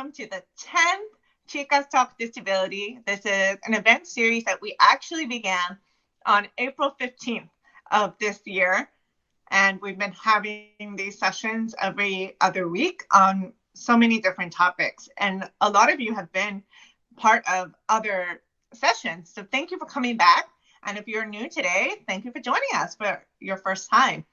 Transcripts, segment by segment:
welcome to the 10th Chicas Talk Disability. This is an event series that we actually began on April 15th of this year. And we've been having these sessions every other week on so many different topics. And a lot of you have been part of other sessions. So thank you for coming back. And if you're new today, thank you for joining us for your first time.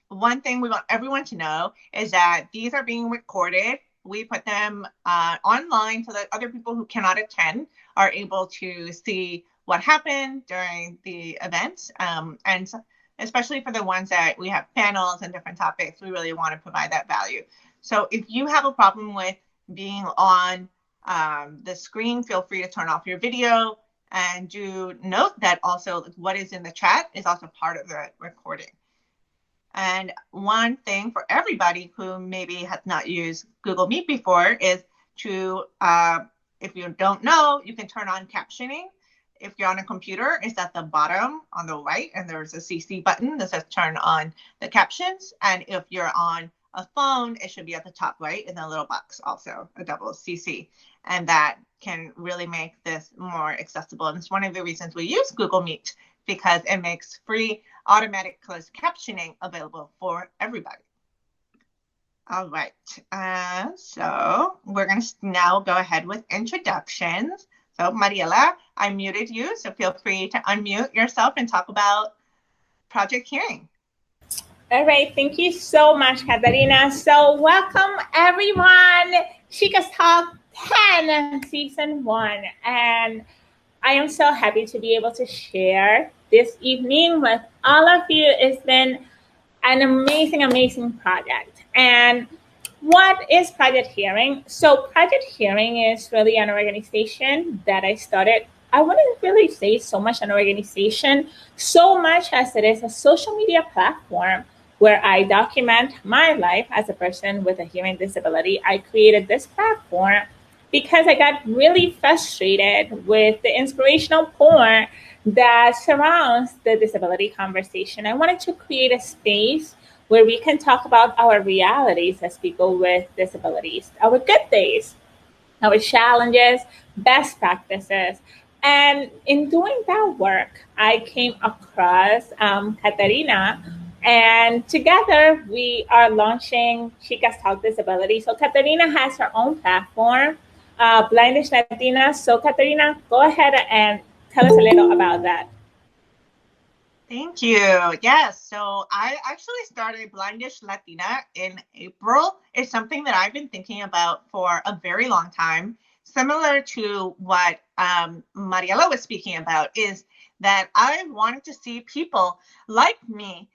One thing we want everyone to know is that these are being recorded. We put them online so that other people who cannot attend are able to see what happened during the event. And especially for the ones that we have panels and different topics, we really want to provide that value. So if you have a problem with being on the screen, feel free to turn off your video. And do note that also what is in the chat is also part of the recording. And one thing for everybody who maybe has not used Google Meet before is to, if you don't know, you can turn on captioning. If you're on a computer, it's at the bottom on the right, and there's a CC button that says turn on the captions. And if you're on a phone, it should be at the top right in the little box, also a double CC. And that can really make this more accessible. And it's one of the reasons we use Google Meet, because it makes free automatic closed captioning available for everybody. All right, so we're going to now go ahead with introductions. So Mariella, I muted you, so feel free to unmute yourself and talk about Project Hearing. All right, thank you so much, Catarina. So welcome everyone, Chicas Talk 10, Season 1. And I am so happy to be able to share this evening with all of you. It's been an amazing, amazing project. And what is Project Hearing? So Project Hearing is really an organization that I started. I wouldn't really say so much an organization, so much as it is a social media platform where I document my life as a person with a hearing disability. I created this platform because I got really frustrated with the inspirational porn that surrounds the disability conversation. I wanted to create a space where we can talk about our realities as people with disabilities, our good days, our challenges, best practices. And in doing that work, I came across Catarina, and together we are launching Chicas Talk Disability. So Catarina has her own platform, Blindish Latina. So Catarina, go ahead and tell us a little about that. Thank you. Yes, so I actually started Blindish Latina in April. It's something that I've been thinking about for a very long time. Similar to what Mariella was speaking about, is that I wanted to see people like me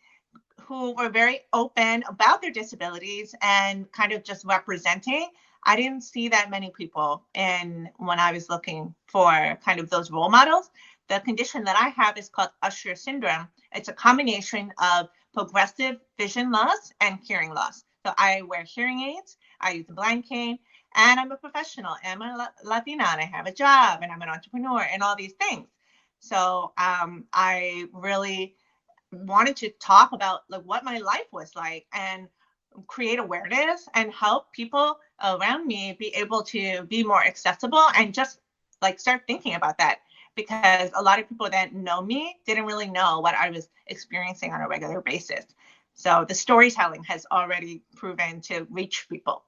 who were very open about their disabilities and kind of just representing. I didn't see that many people when I was looking for kind of those role models. The condition that I have is called Usher Syndrome. It's a combination of progressive vision loss and hearing loss. So I wear hearing aids, I use a blind cane, and I'm a professional, and I'm a Latina, and I have a job, and I'm an entrepreneur, and all these things. So I really wanted to talk about like what my life was like and create awareness and help people around me be able to be more accessible and just like start thinking about that, because a lot of people that know me didn't really know what I was experiencing on a regular basis. So the storytelling has already proven to reach people.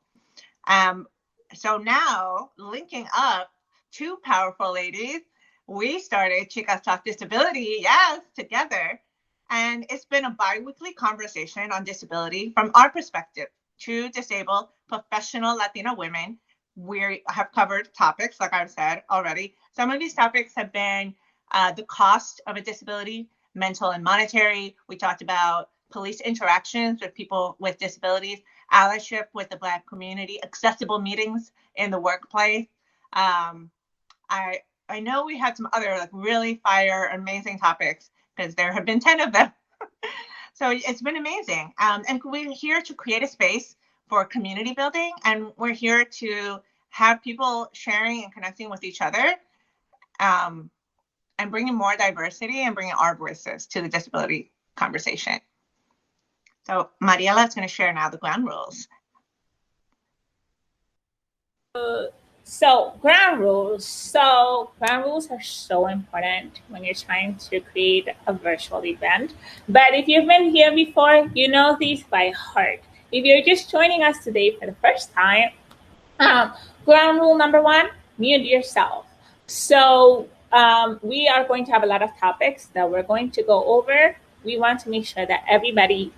So now, linking up two powerful ladies, we started Chicas Talk Disability, yes, together. And it's been a bi-weekly conversation on disability from our perspective. Two disabled professional Latina women. We have covered topics, like I've said already. Some of these topics have been the cost of a disability, mental and monetary. We talked about police interactions with people with disabilities, allyship with the Black community, accessible meetings in the workplace. I know we had some other like really fire, amazing topics, because there have been 10 of them. So it's been amazing. And we're here to create a space for community building, and we're here to have people sharing and connecting with each other, and bringing more diversity and bringing our voices to the disability conversation. So Mariella is going to share now the ground rules. So ground rules. So ground rules are so important when you're trying to create a virtual event. But if you've been here before, you know these by heart. If you're just joining us today for the first time, um, ground rule number one: mute yourself. So we are going to have a lot of topics that we're going to go over. We want to make sure that everybody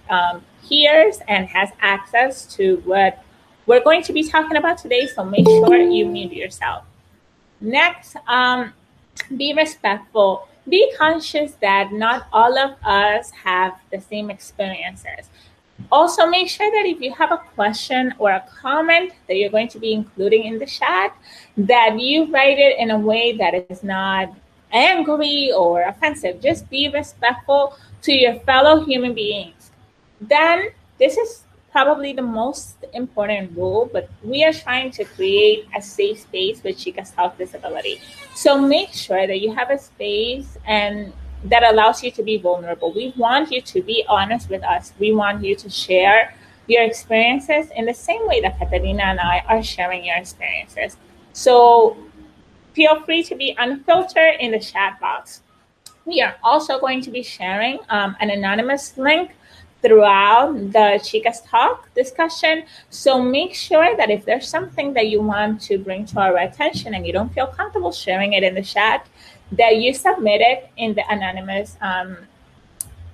hears and has access to what we're going to be talking about today, so make sure you mute yourself. Next, be respectful. Be conscious that not all of us have the same experiences. Also, make sure that if you have a question or a comment that you're going to be including in the chat, that you write it in a way that is not angry or offensive. Just be respectful to your fellow human beings. Then, this is probably the most important rule, but we are trying to create a safe space with Chicas Talk Disability. So make sure that you have a space and that allows you to be vulnerable. We want you to be honest with us. We want you to share your experiences in the same way that Catarina and I are sharing your experiences. So feel free to be unfiltered in the chat box. We are also going to be sharing an anonymous link throughout the Chicas Talk discussion. So make sure that if there's something that you want to bring to our attention and you don't feel comfortable sharing it in the chat, that you submit it in the anonymous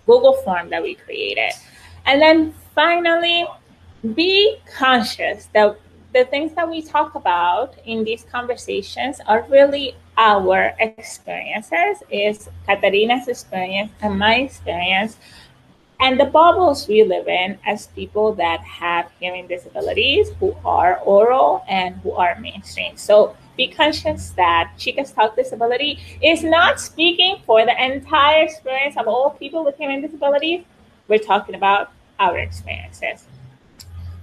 Google form that we created. And then finally, be conscious that the things that we talk about in these conversations are really our experiences, is Catarina's experience and my experience, and the bubbles we live in as people that have hearing disabilities, who are oral and who are mainstream. So be conscious that Chicas Talk Disability is not speaking for the entire experience of all people with hearing disabilities. We're talking about our experiences.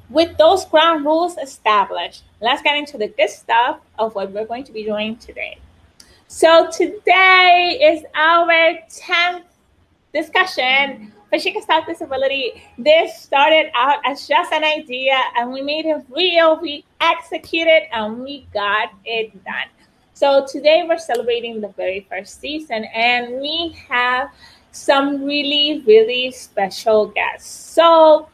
With those ground rules established, let's get into the good stuff of what we're going to be doing today. So today is our 10th discussion for Chicas Talk Disability. This started out as just an idea and we made it real, we executed, and we got it done. So today we're celebrating the very first season and we have some really, really special guests. So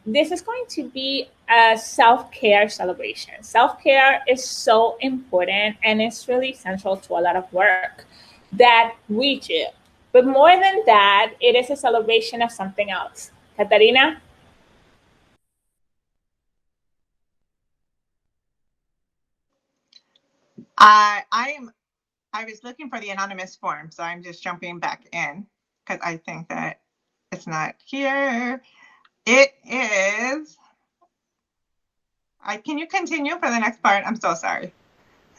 this is going to be a self-care celebration. Self-care is so important and it's really central to a lot of work that we do. But more than that, it is a celebration of something else. Catarina? I was looking for the anonymous form, so I'm just jumping back in because I think that it's not here. It is. Can you continue for the next part? I'm so sorry.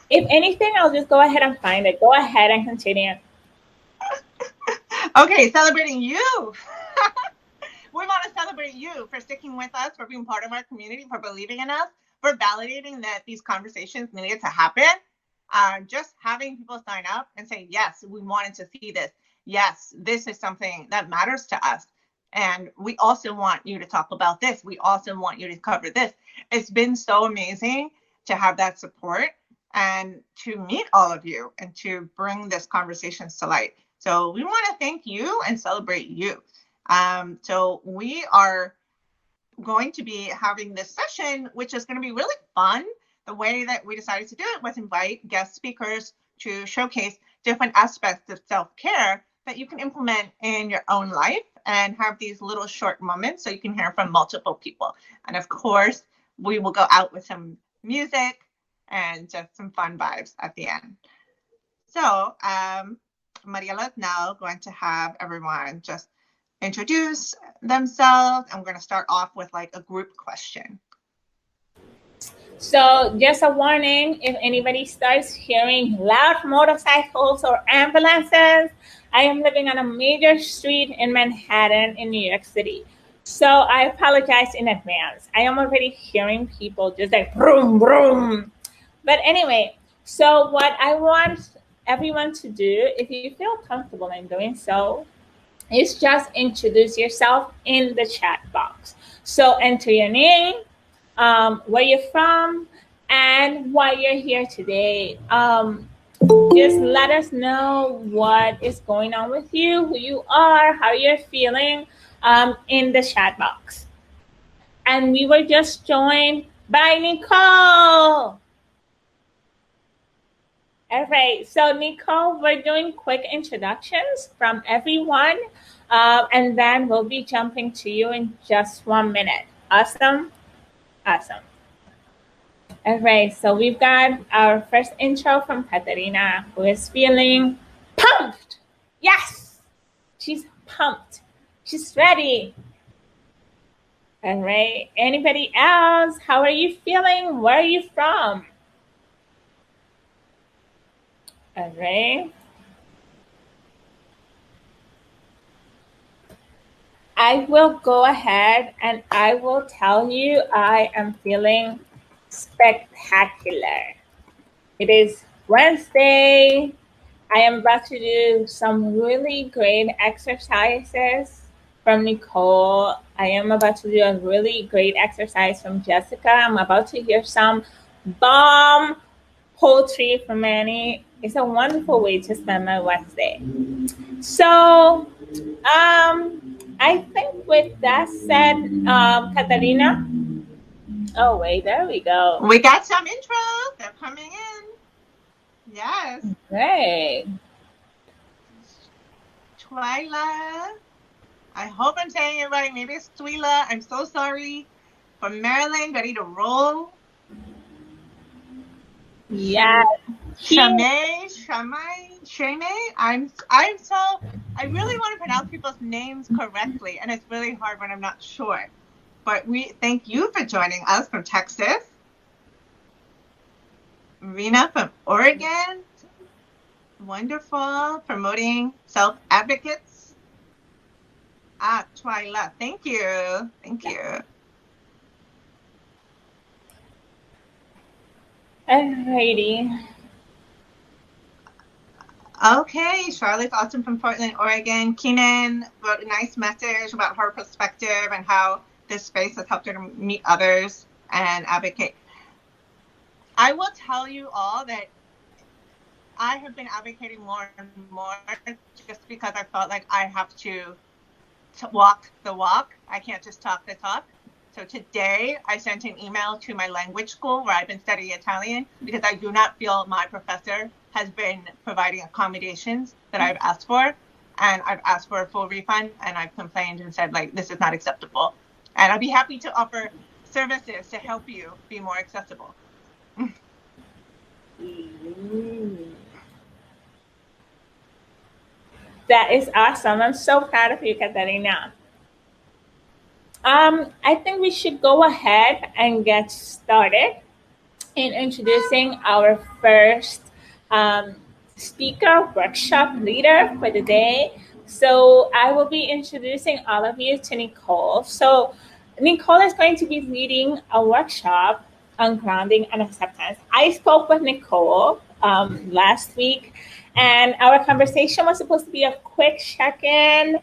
If anything, I'll just go ahead and find it. Go ahead and continue. Okay, celebrating you. We want to celebrate you for sticking with us, for being part of our community, for believing in us, for validating that these conversations needed to happen. Just having people sign up and say, yes, we wanted to see this. Yes, this is something that matters to us. And we also want you to talk about this. We also want you to cover this. It's been so amazing to have that support and to meet all of you and to bring this conversations to light. So we want to thank you and celebrate you. So we are going to be having this session, which is going to be really fun. The way that we decided to do it was invite guest speakers to showcase different aspects of self-care that you can implement in your own life and have these little short moments so you can hear from multiple people. And of course, we will go out with some music and just some fun vibes at the end. So Mariella is now going to have everyone just introduce themselves. I'm going to start off with like a group question. So just a warning, if anybody starts hearing loud motorcycles or ambulances, I am living on a major street in Manhattan in New York City. So I apologize in advance. I am already hearing people just like vroom, vroom. But anyway, so what I want everyone to do, if you feel comfortable in doing so, is just introduce yourself in the chat box. So enter your name, where you're from, And while you're here today, just let us know what is going on with you, who you are, how you're feeling in the chat box. And we were just joined by Nicole. All right, so Nicole, we're doing quick introductions from everyone, and then we'll be jumping to you in just 1 minute. Awesome? Awesome. All right, so we've got our first intro from Catarina, who is feeling pumped. Yes, she's pumped. She's ready. All right, anybody else? How are you feeling? Where are you from? All right. I will go ahead and I will tell you I am feeling spectacular. It is Wednesday. I am about to do some really great exercises from Nicole. I am about to do a really great exercise from Jessica. I'm about to hear some bomb poetry from Annie. It's a wonderful way to spend my Wednesday. So, I think with that said, Catarina. Oh wait, there we go. We got some intros. They're coming in. Yes. Great. Twyla. I hope I'm saying it right. Maybe it's Twyla. I'm so sorry. From Maryland, ready to roll. Yeah. Shame. I really want to pronounce people's names correctly, and it's really hard when I'm not sure. But we thank you for joining us from Texas. Rena from Oregon. Wonderful. Promoting self-advocates. Twyla. Thank you. Thank you. Alrighty. Okay, Charlotte's awesome from Portland, Oregon. Keenan wrote a nice message about her perspective and how this space has helped her to meet others and advocate. I will tell you all that I have been advocating more and more just because I felt like I have to walk the walk. I can't just talk the talk. So today I sent an email to my language school where I've been studying Italian because I do not feel my professor has been providing accommodations that I've asked for. And I've asked for a full refund and I've complained and said, like, this is not acceptable. And I'd be happy to offer services to help you be more accessible. That is awesome. I'm so proud of you, Catarina. I think we should go ahead and get started in introducing our first speaker, workshop leader for the day. So I will be introducing all of you to Nicole. So Nicole is going to be leading a workshop on grounding and acceptance. I spoke with Nicole last week, and our conversation was supposed to be a quick check-in,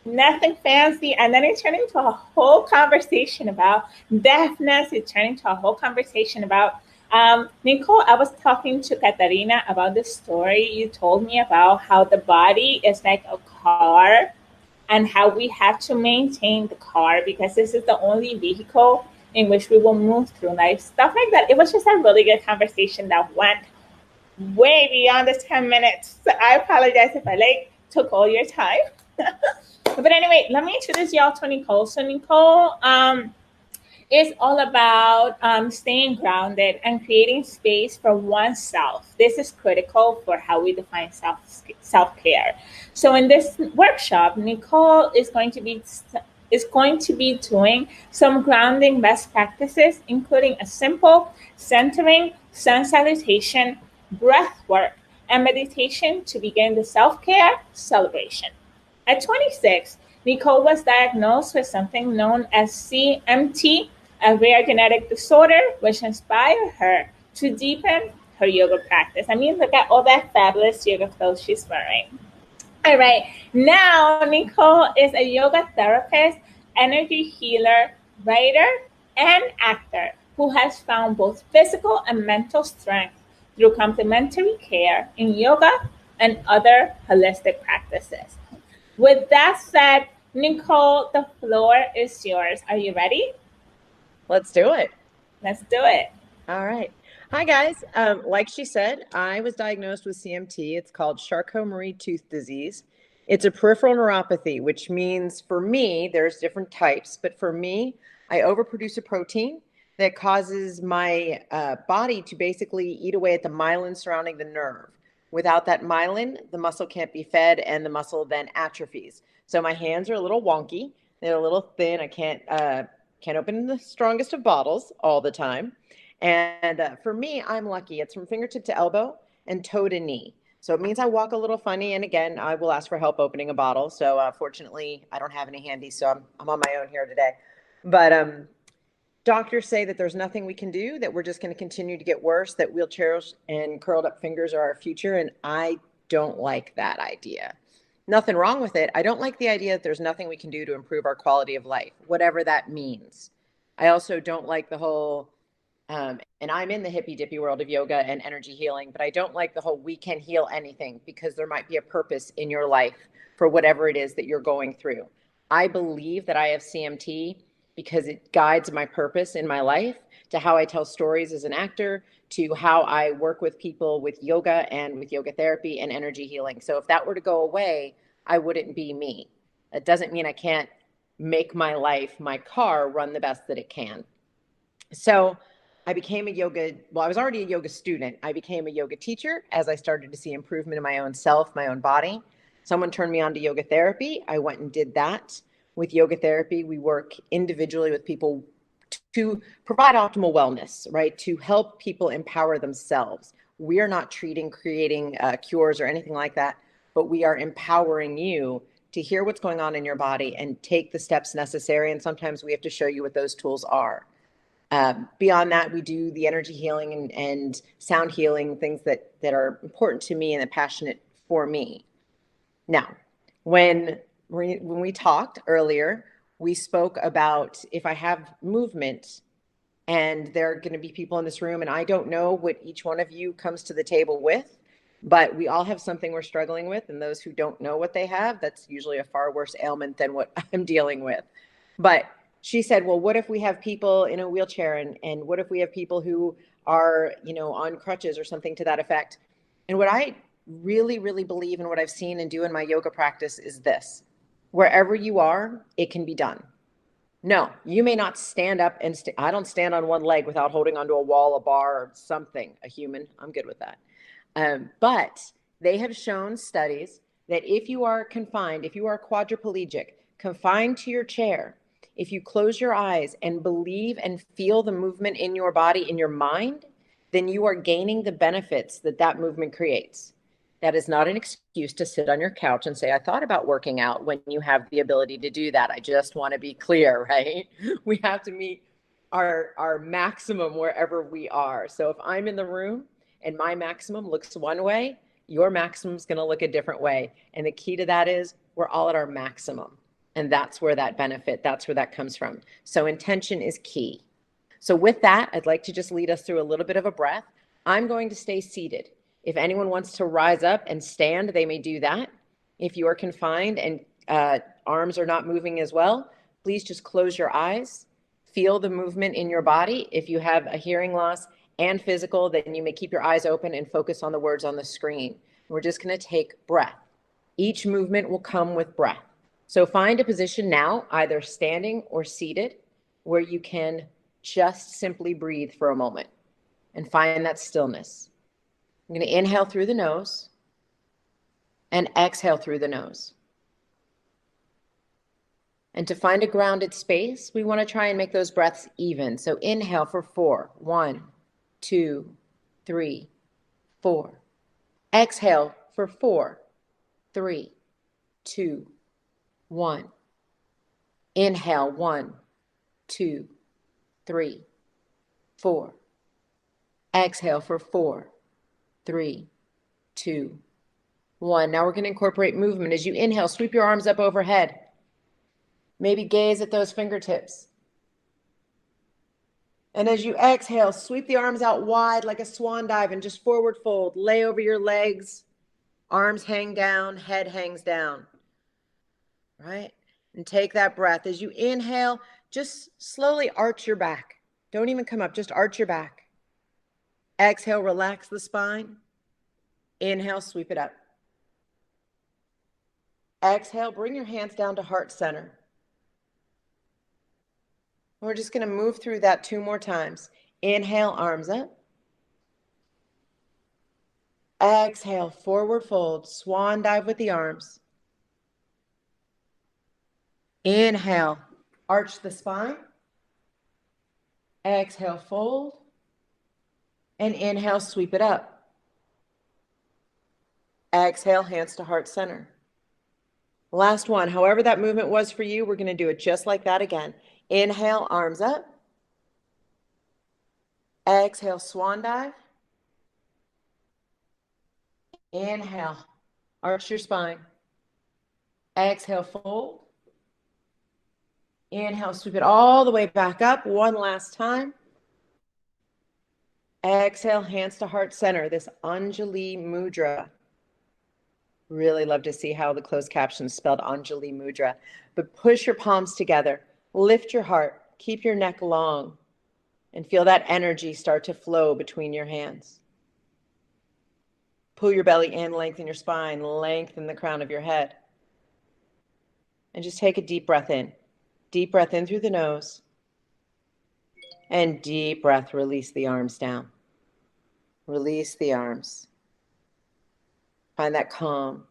nothing fancy, and then it turned into a whole conversation about deafness. It turned into a whole conversation about Nicole. I was talking to Catarina about the story you told me about how the body is like a car and how we have to maintain the car because this is the only vehicle in which we will move through life, stuff like that. It was just a really good conversation that went way beyond the 10 minutes. So I apologize if I took all your time. But anyway, let me introduce y'all to Nicole. So Nicole is all about staying grounded and creating space for oneself. This is critical for how we define self-care. So in this workshop, Nicole is going to be doing some grounding best practices, including a simple centering, sun-salutation, breath work, and meditation to begin the self-care celebration. At 26, Nicole was diagnosed with something known as CMT, a rare genetic disorder, which inspired her to deepen her yoga practice. I mean, look at all that fabulous yoga clothes she's wearing. All right, now Nicole is a yoga therapist, energy healer, writer, and actor who has found both physical and mental strength through complementary care in yoga and other holistic practices. With that said, Nicole, the floor is yours. Are you ready? Let's do it. Let's do it. All right. Hi, guys. Like she said, I was diagnosed with CMT. It's called Charcot-Marie-Tooth disease. It's a peripheral neuropathy, which means for me, there's different types, but for me, I overproduce a protein that causes my body to basically eat away at the myelin surrounding the nerve. Without that myelin, the muscle can't be fed and the muscle then atrophies. So my hands are a little wonky. They're a little thin. I can't open the strongest of bottles all the time. And for me, I'm lucky. It's from fingertip to elbow and toe to knee. So it means I walk a little funny. And again, I will ask for help opening a bottle. So fortunately, I don't have any handy. So I'm on my own here today. But doctors say that there's nothing we can do, that we're just going to continue to get worse, that wheelchairs and curled up fingers are our future. And I don't like that idea. Nothing wrong with it. I don't like the idea that there's nothing we can do to improve our quality of life, whatever that means. I also don't like the whole, and I'm in the hippy dippy world of yoga and energy healing, but I don't like the whole we can heal anything, because there might be a purpose in your life for whatever it is that you're going through. I believe that I have CMT because it guides my purpose in my life, to how I tell stories as an actor, to how I work with people with yoga and with yoga therapy and energy healing. So if that were to go away, I wouldn't be me. That doesn't mean I can't make my life, my car, run the best that it can. So I became I was already a yoga student. I became a yoga teacher as I started to see improvement in my own self, my own body. Someone turned me on to yoga therapy. I went and did that. With yoga therapy, we work individually with people to provide optimal wellness, right? To help people empower themselves. We are not creating cures or anything like that, but we are empowering you to hear what's going on in your body and take the steps necessary. And sometimes we have to show you what those tools are. Beyond that, we do the energy healing and sound healing, things that are important to me and passionate for me. Now, when we talked earlier, we spoke about if I have movement, and there are going to be people in this room, and I don't know what each one of you comes to the table with, but we all have something we're struggling with. And those who don't know what they have, that's usually a far worse ailment than what I'm dealing with. But she said, well, what if we have people in a wheelchair, and what if we have people who are, on crutches or something to that effect? And what I really, really believe, and what I've seen and do in my yoga practice, is this: wherever you are, it can be done. No, you may not stand up and I don't stand on one leg without holding onto a wall, a bar, or something, a human. I'm good with that. But they have shown studies that if you are confined, if you are quadriplegic, confined to your chair, if you close your eyes and believe and feel the movement in your body, in your mind, then you are gaining the benefits that movement creates. That is not an excuse to sit on your couch and say, I thought about working out, when you have the ability to do that. I just want to be clear, right? We have to meet our maximum wherever we are. So if I'm in the room and my maximum looks one way, your maximum is going to look a different way. And the key to that is we're all at our maximum. And that's where that benefit, that's where that comes from. So intention is key. So with that, I'd like to just lead us through a little bit of a breath. I'm going to stay seated. If anyone wants to rise up and stand, they may do that. If you are confined and arms are not moving as well, please just close your eyes. Feel the movement in your body. If you have a hearing loss and physical, then you may keep your eyes open and focus on the words on the screen. We're just going to take breath. Each movement will come with breath. So find a position now, either standing or seated, where you can just simply breathe for a moment and find that stillness. I'm going to inhale through the nose and exhale through the nose. And to find a grounded space, we want to try and make those breaths even. So inhale for 4. 1, 2, 3, 4. Exhale for 4, 3, 2, 1. Inhale 1, 2, 3, 4. Exhale for 4, 3, 2, 1. Now we're going to incorporate movement. As you inhale, sweep your arms up overhead. Maybe gaze at those fingertips. And as you exhale, sweep the arms out wide like a swan dive and just forward fold. Lay over your legs. Arms hang down, head hangs down. Right? And take that breath. As you inhale, just slowly arch your back. Don't even come up, just arch your back. Exhale, relax the spine. Inhale, sweep it up. Exhale, bring your hands down to heart center. We're just going to move through that 2 more times. Inhale, arms up. Exhale, forward fold, swan dive with the arms. Inhale, arch the spine. Exhale, fold. And inhale, sweep it up. Exhale, hands to heart center. Last one. However that movement was for you, we're going to do it just like that again. Inhale, arms up. Exhale, swan dive. Inhale, arch your spine. Exhale, fold. Inhale, sweep it all the way back up. One last time. Exhale, hands to heart center. This Anjali Mudra. Really love to see how the closed captions spelled Anjali Mudra. But push your palms together. Lift your heart. Keep your neck long. And feel that energy start to flow between your hands. Pull your belly in, lengthen your spine, lengthen the crown of your head. And just take a deep breath in. Deep breath in through the nose. And deep breath, release the arms down. Release the arms. Find that calm.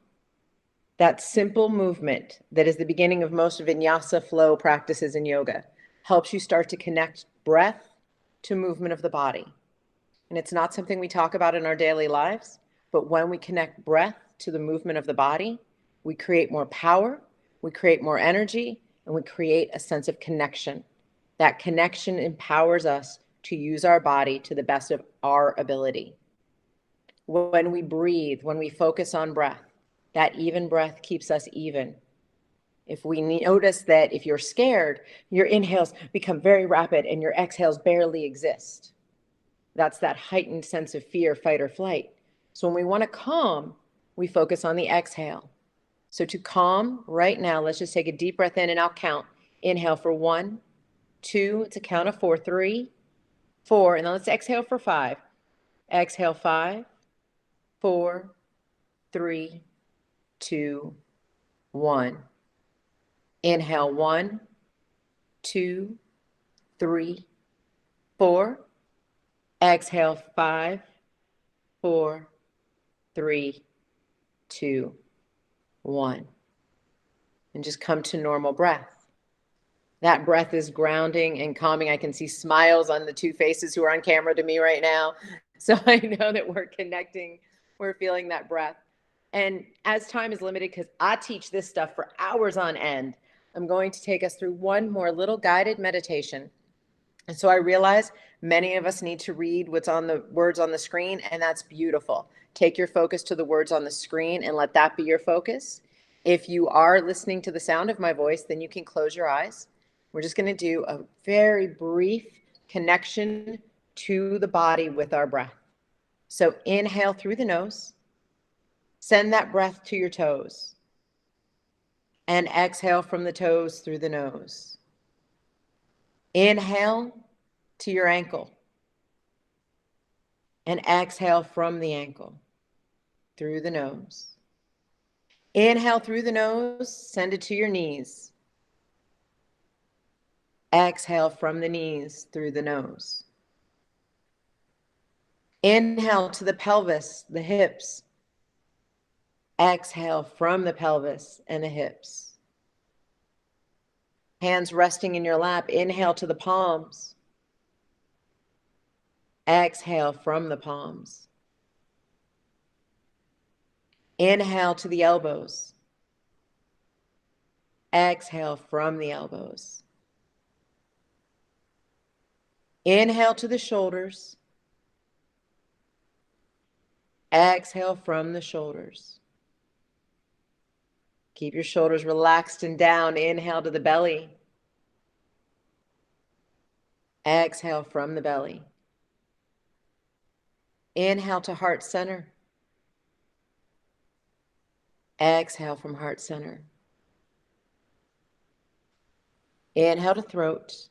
That simple movement that is the beginning of most vinyasa flow practices in yoga helps you start to connect breath to movement of the body. And it's not something we talk about in our daily lives, but when we connect breath to the movement of the body, we create more power, we create more energy, and we create a sense of connection. That connection empowers us to use our body to the best of our ability. When we breathe, when we focus on breath, that even breath keeps us even. If we notice that if you're scared, your inhales become very rapid and your exhales barely exist. That's that heightened sense of fear, fight, or flight. So when we want to calm, we focus on the exhale. So to calm right now, let's just take a deep breath in and I'll count. Inhale for 1, 2, it's a count of 4, 3, 4, and then let's exhale for 5. Exhale 5, 4, 3, 2, 1. Inhale 1, 2, 3, 4. Exhale 5, 4, 3, 2, 1. And just come to normal breath. That breath is grounding and calming. I can see smiles on the 2 faces who are on camera to me right now. So I know that we're connecting, we're feeling that breath. And as time is limited, because I teach this stuff for hours on end, I'm going to take us through one more little guided meditation. And so I realize many of us need to read what's on the words on the screen, and that's beautiful. Take your focus to the words on the screen and let that be your focus. If you are listening to the sound of my voice, then you can close your eyes. We're just going to do a very brief connection to the body with our breath. So inhale through the nose. Send that breath to your toes. And exhale from the toes through the nose. Inhale to your ankle. And exhale from the ankle through the nose. Inhale through the nose, send it to your knees. Exhale from the knees through the nose. Inhale to the pelvis, the hips. Exhale from the pelvis and the hips. Hands resting in your lap. Inhale to the palms. Exhale from the palms. Inhale to the elbows. Exhale from the elbows. Inhale to the shoulders. Exhale from the shoulders. Keep your shoulders relaxed and down. Inhale to the belly. Exhale from the belly. Inhale to heart center. Exhale from heart center. Inhale to throat.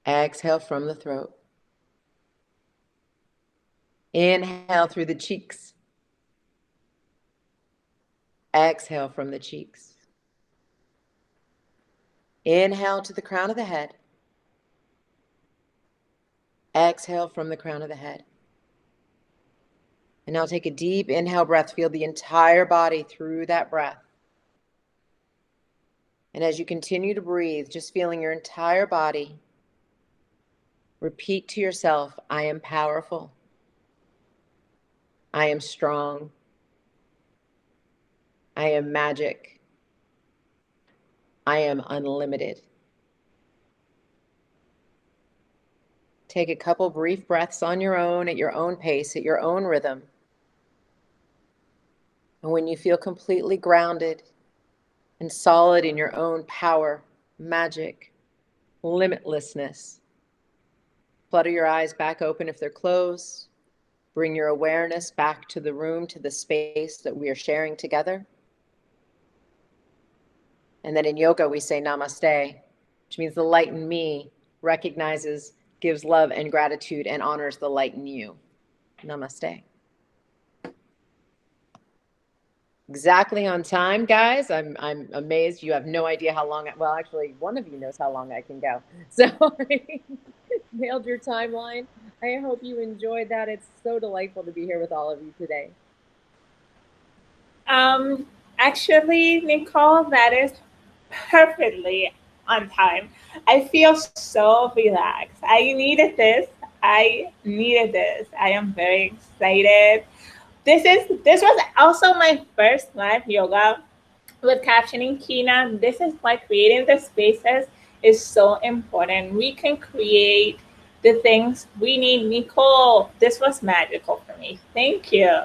Exhale from the throat. Inhale through the cheeks. Exhale from the cheeks. Inhale to the crown of the head. Exhale from the crown of the head. And now take a deep inhale breath. Feel the entire body through that breath. And as you continue to breathe, just feeling your entire body, repeat to yourself, I am powerful. I am strong. I am magic. I am unlimited. Take a couple brief breaths on your own, at your own pace, at your own rhythm. And when you feel completely grounded and solid in your own power, magic, limitlessness, flutter your eyes back open if they're closed. Bring your awareness back to the room, to the space that we are sharing together. And then in yoga, we say namaste, which means the light in me recognizes, gives love and gratitude, and honors the light in you. Namaste. Exactly on time, guys. I'm amazed. You have no idea how long. Well, actually, one of you knows how long I can go. So nailed your timeline. I hope you enjoyed that. It's so delightful to be here with all of you today. Actually, Nicole, that is perfectly on time. I feel so relaxed. I needed this. I am very excited. This was also my first live yoga with captioning Kina. This is why creating the spaces is so important. We can create the things we need. Nicole, this was magical for me. Thank you.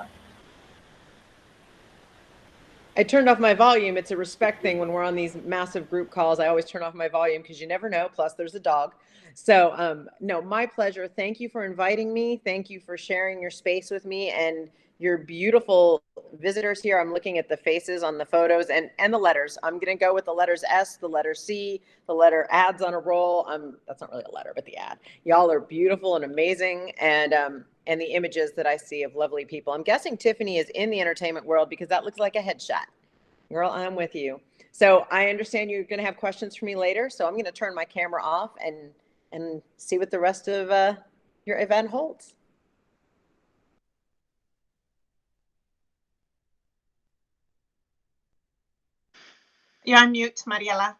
I turned off my volume. It's a respect thing when we're on these massive group calls. I always turn off my volume because you never know. Plus, there's a dog. So, no, my pleasure. Thank you for inviting me. Thank you for sharing your space with me and your beautiful visitors here. I'm looking at the faces on the photos and the letters. I'm going to go with the letters S, the letter C, the letter ads on a roll. That's not really a letter, but the ad. Y'all are beautiful and amazing. And the images that I see of lovely people. I'm guessing Tiffany is in the entertainment world because that looks like a headshot. Girl, I'm with you. So I understand you're going to have questions for me later. So I'm going to turn my camera off and see what the rest of your event holds. You're on mute, Mariella.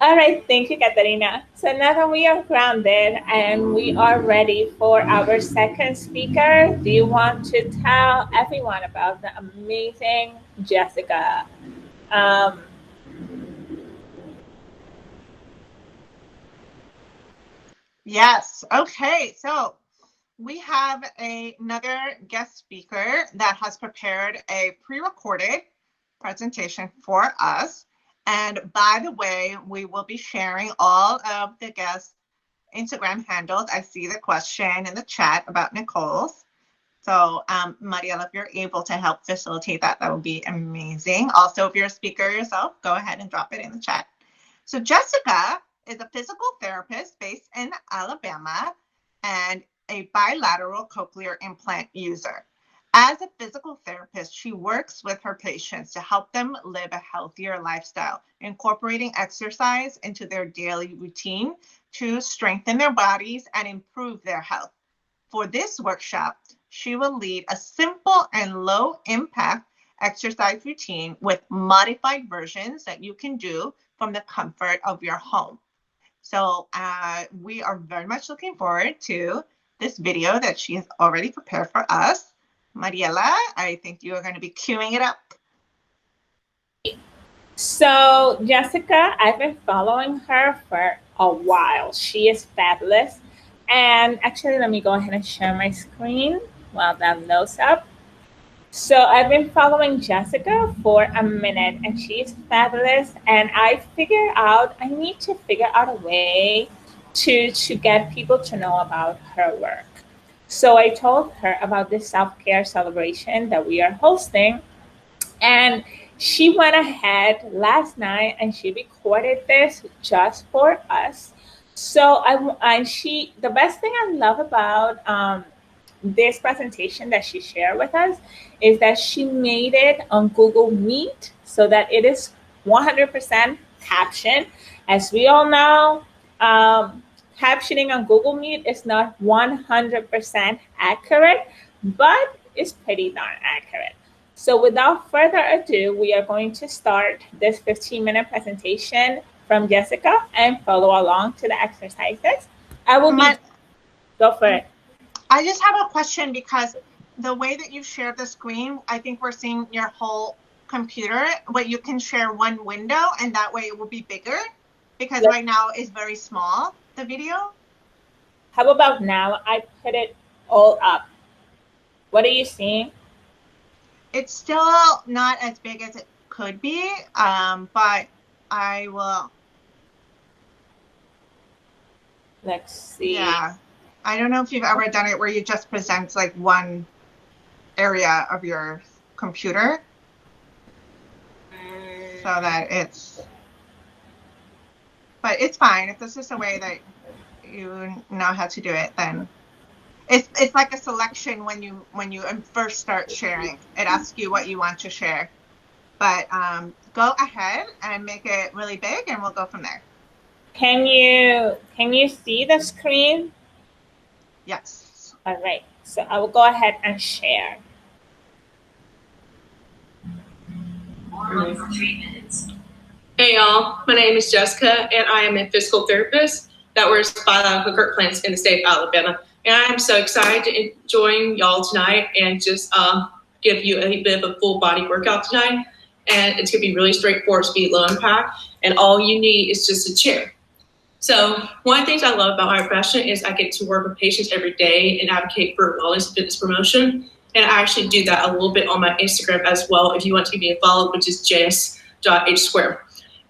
All right, thank you, Catarina. So now that we are grounded and we are ready for our second speaker, do you want to tell everyone about the amazing Jessica? Yes. Okay. So we have another guest speaker that has prepared a pre-recorded presentation for us. And by the way, we will be sharing all of the guest Instagram handles. I see the question in the chat about Nicole's. So Mariella, if you're able to help facilitate that, that would be amazing. Also, if you're a speaker yourself, go ahead and drop it in the chat. So Jessica is a physical therapist based in Alabama and a bilateral cochlear implant user. As a physical therapist, she works with her patients to help them live a healthier lifestyle, incorporating exercise into their daily routine to strengthen their bodies and improve their health. For this workshop, she will lead a simple and low impact exercise routine with modified versions that you can do from the comfort of your home. So we are very much looking forward to this video that she has already prepared for us. Mariella, I think you are going to be queuing it up. So Jessica, I've been following her for a while. She is fabulous. And actually, let me go ahead and share my screen while that loads up. So I've been following Jessica for a minute, and she's fabulous. And I figured out I need to figure out a way to get people to know about her work. So I told her about this self-care celebration that we are hosting, and she went ahead last night and she recorded this just for us. So the best thing I love about this presentation that she shared with us is that she made it on Google Meet so that it is 100% captioned. As we all know, captioning on Google Meet is not 100% accurate, but it's pretty darn accurate. So without further ado, we are going to start this 15-minute presentation from Jessica and follow along to the exercises. I will go for it. I just have a question, because the way that you share the screen, I think we're seeing your whole computer, but you can share one window and that way it will be bigger, because right now it's very small, the video. How about now? I put it all up. What are you seeing? It's still not as big as it could be, but I will. Let's see. Yeah. I don't know if you've ever done it where you just present like one area of your computer so that but it's fine. If this is the way that you know how to do it, then it's like a selection when you first start sharing. It asks you what you want to share, but go ahead and make it really big and we'll go from there. Can you see the screen? Yes. All right, so I will go ahead and share. Hey y'all, my name is Jessica and I am a physical therapist that wears biological current plants in the state of Alabama. And I am so excited to join y'all tonight and just give you a bit of a full body workout tonight. And it's gonna be really straightforward, speed, low impact, and all you need is just a chair. So one of the things I love about my profession is I get to work with patients every day and advocate for wellness and fitness promotion. And I actually do that a little bit on my Instagram as well, if you want to give me a follow, which is js.h_.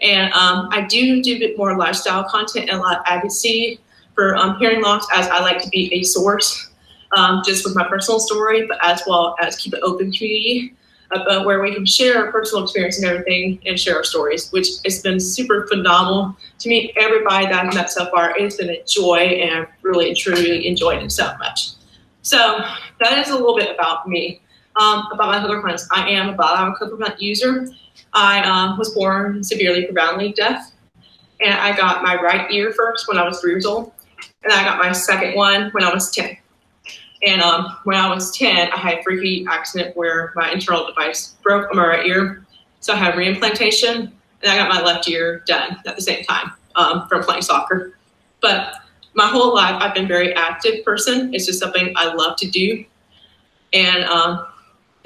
And I do a bit more lifestyle content and a lot of advocacy for hearing loss, as I like to be a source just with my personal story, but as well as keep an open community about where we can share our personal experience and everything and share our stories, which has been super phenomenal to meet everybody that I've met so far. It's been a joy and I've really and truly enjoyed it so much. So that is a little bit about me. About my cochlear implants, I am a biological cochlear implant user. I was born severely profoundly deaf, and I got my right ear first when I was 3 years old, and I got my second one when I was 10. And when I was 10, I had a freaky accident where my internal device broke on my right ear. So I had reimplantation, and I got my left ear done at the same time from playing soccer. But my whole life, I've been a very active person. It's just something I love to do. And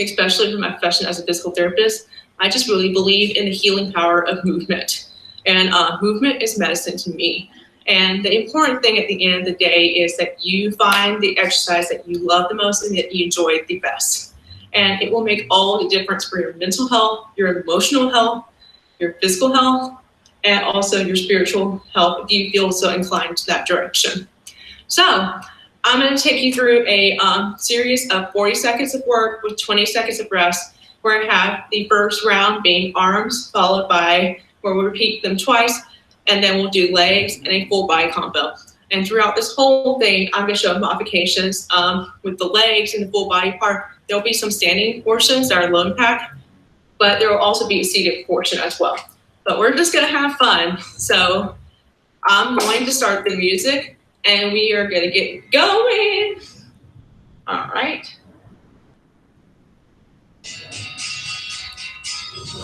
especially for my profession as a physical therapist, I just really believe in the healing power of movement. And movement is medicine to me. And the important thing at the end of the day is that you find the exercise that you love the most and that you enjoy the best. And it will make all the difference for your mental health, your emotional health, your physical health, and also your spiritual health if you feel so inclined to that direction. So I'm going to take you through a series of 40 seconds of work with 20 seconds of rest, where I have the first round being arms, followed by where we repeat them twice, and then we'll do legs and a full body combo. And throughout this whole thing, I'm gonna show modifications with the legs and the full body part. There'll be some standing portions that are low impact, but there will also be a seated portion as well. But we're just gonna have fun. So I'm going to start the music and we are gonna get going. All right.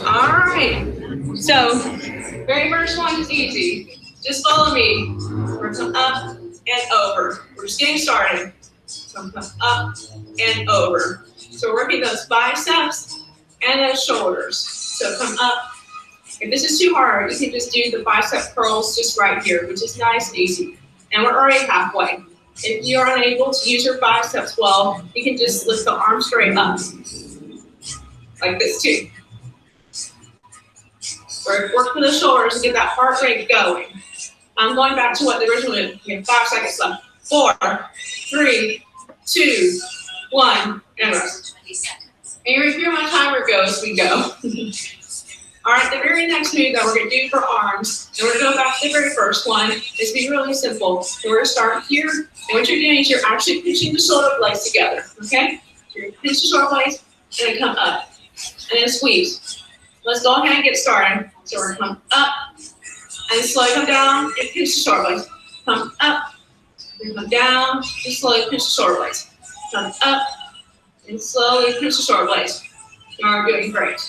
All right, so very first one is easy. Just follow me. We're going up and over. We're just getting started. So come up and over. So we're working those biceps and those shoulders. So come up. If this is too hard, you can just do the bicep curls just right here, which is nice and easy. And we're already halfway. If you're unable to use your biceps well, you can just lift the arm straight up. like this too. We're working the shoulders to get that heart rate going. I'm going back to what the original did. We have 5 seconds left. 4, 3, 2, 1, and rest. And you hear my timer go as we go. All right, the very next move that we're going to do for arms, and we're going to go back to the very first one, is be really simple. So we're going to start here, and what you're doing is you're actually pinching the shoulder blades together, okay? So you're pinch the shoulder blades, and then come up, and then squeeze. Let's go ahead and get started. So we're going to come up, and slowly come down, and pinch the shoulder blades. Come up, and come down, and slowly pinch the shoulder blades. Come up, and slowly pinch the shoulder blades. You are doing great.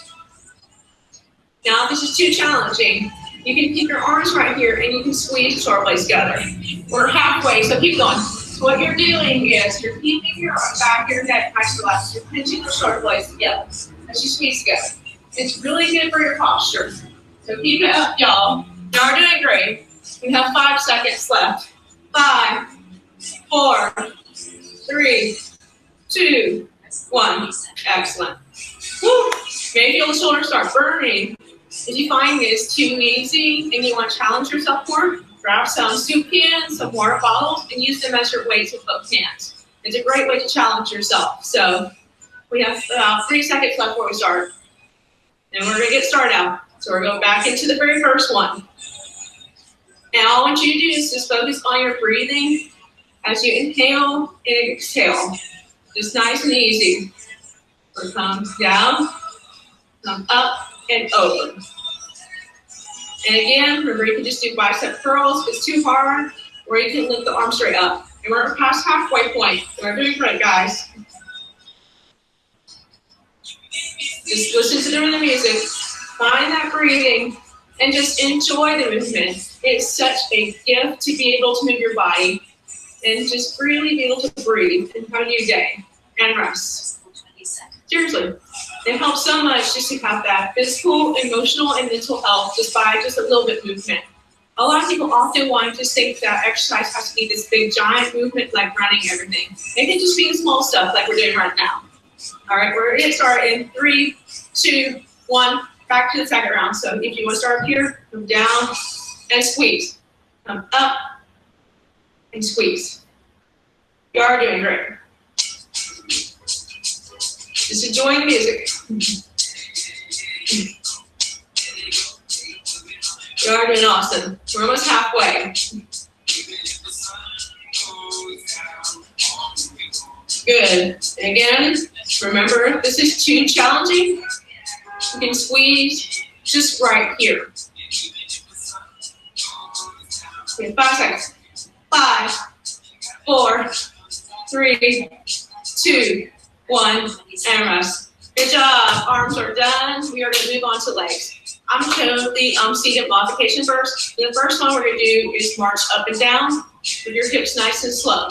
Now, if this is too challenging, you can keep your arms right here and you can squeeze the shoulder blades together. We're halfway, so keep going. So what you're doing is you're keeping your back of your neck nice and relaxed. You're pinching the shoulder blades together as you squeeze together. It's really good for your posture. So keep it up, y'all. Y'all are doing great. We have 5 seconds left. 5, 4, 3, 2, 1. Excellent. Woo. Maybe your shoulders start burning. If you find this too easy and you want to challenge yourself more, grab some soup cans, some water bottles, and use them as your weights with both hands. It's a great way to challenge yourself. So we have about 3 seconds left before we start. And we're going to get started out. So we're going back into the very first one. And all I want you to do is just focus on your breathing as you inhale and exhale. Just nice and easy. So come down, come up, and over. And again, remember you can just do bicep curls if it's too hard, or you can lift the arm straight up. And we're past halfway point. So we're doing great, guys. Just listen to the music, find that breathing, and just enjoy the movement. It's such a gift to be able to move your body and just really be able to breathe and have a new day and rest. Seriously, it helps so much just to have that physical, emotional, and mental health just by just a little bit of movement. A lot of people often want to think that exercise has to be this big, giant movement like running everything. It can just be the small stuff like we're doing right now. All right, we're going to start in 3, 2, 1, back to the second round. So if you want to start up here, come down and squeeze. Come up and squeeze. You are doing great. Just enjoying the music. You are doing awesome. We're almost halfway. Good. And again, remember, this is too challenging. You can squeeze just right here. We have 5 seconds. 5, 4, 3, 2, 1, and rest. Good job. Arms are done. We are going to move on to legs. I'm going to show the seated modification first. The first one we're going to do is march up and down with your hips nice and slow.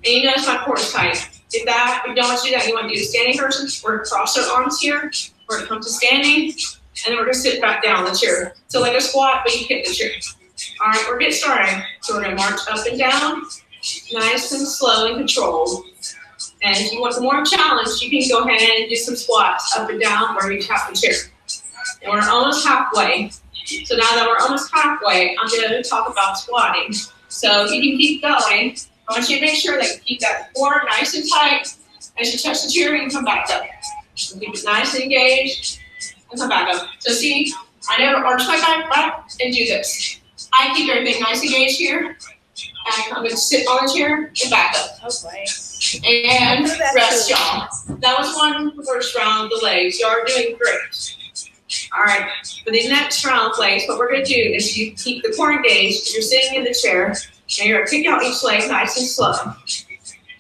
And you notice my core is tight. If you don't want to do that, you want to do a standing version. We're going to cross our arms here. We're going to come to standing, and then we're going to sit back down on the chair. So like a squat, but you hit the chair. All right, we're getting started. So we're going to march up and down, nice and slow and controlled. And if you want some more challenge, you can go ahead and do some squats up and down where you tap the chair. And we're almost halfway. So now that we're almost halfway, I'm going to talk about squatting. So if you can keep going, I want you to make sure that you keep that core nice and tight as you touch the chair and come back up. So keep it nice and engaged and come back up. So see, I never arch my back and do this. I keep everything nice and engaged here. And I'm going to sit on the chair and back up. Okay. And rest, y'all. That was one first round of the legs. You are doing great. All right. For the next round of legs, what we're going to do is you keep the core engaged. You're sitting in the chair, and you're going to kick out each leg nice and slow.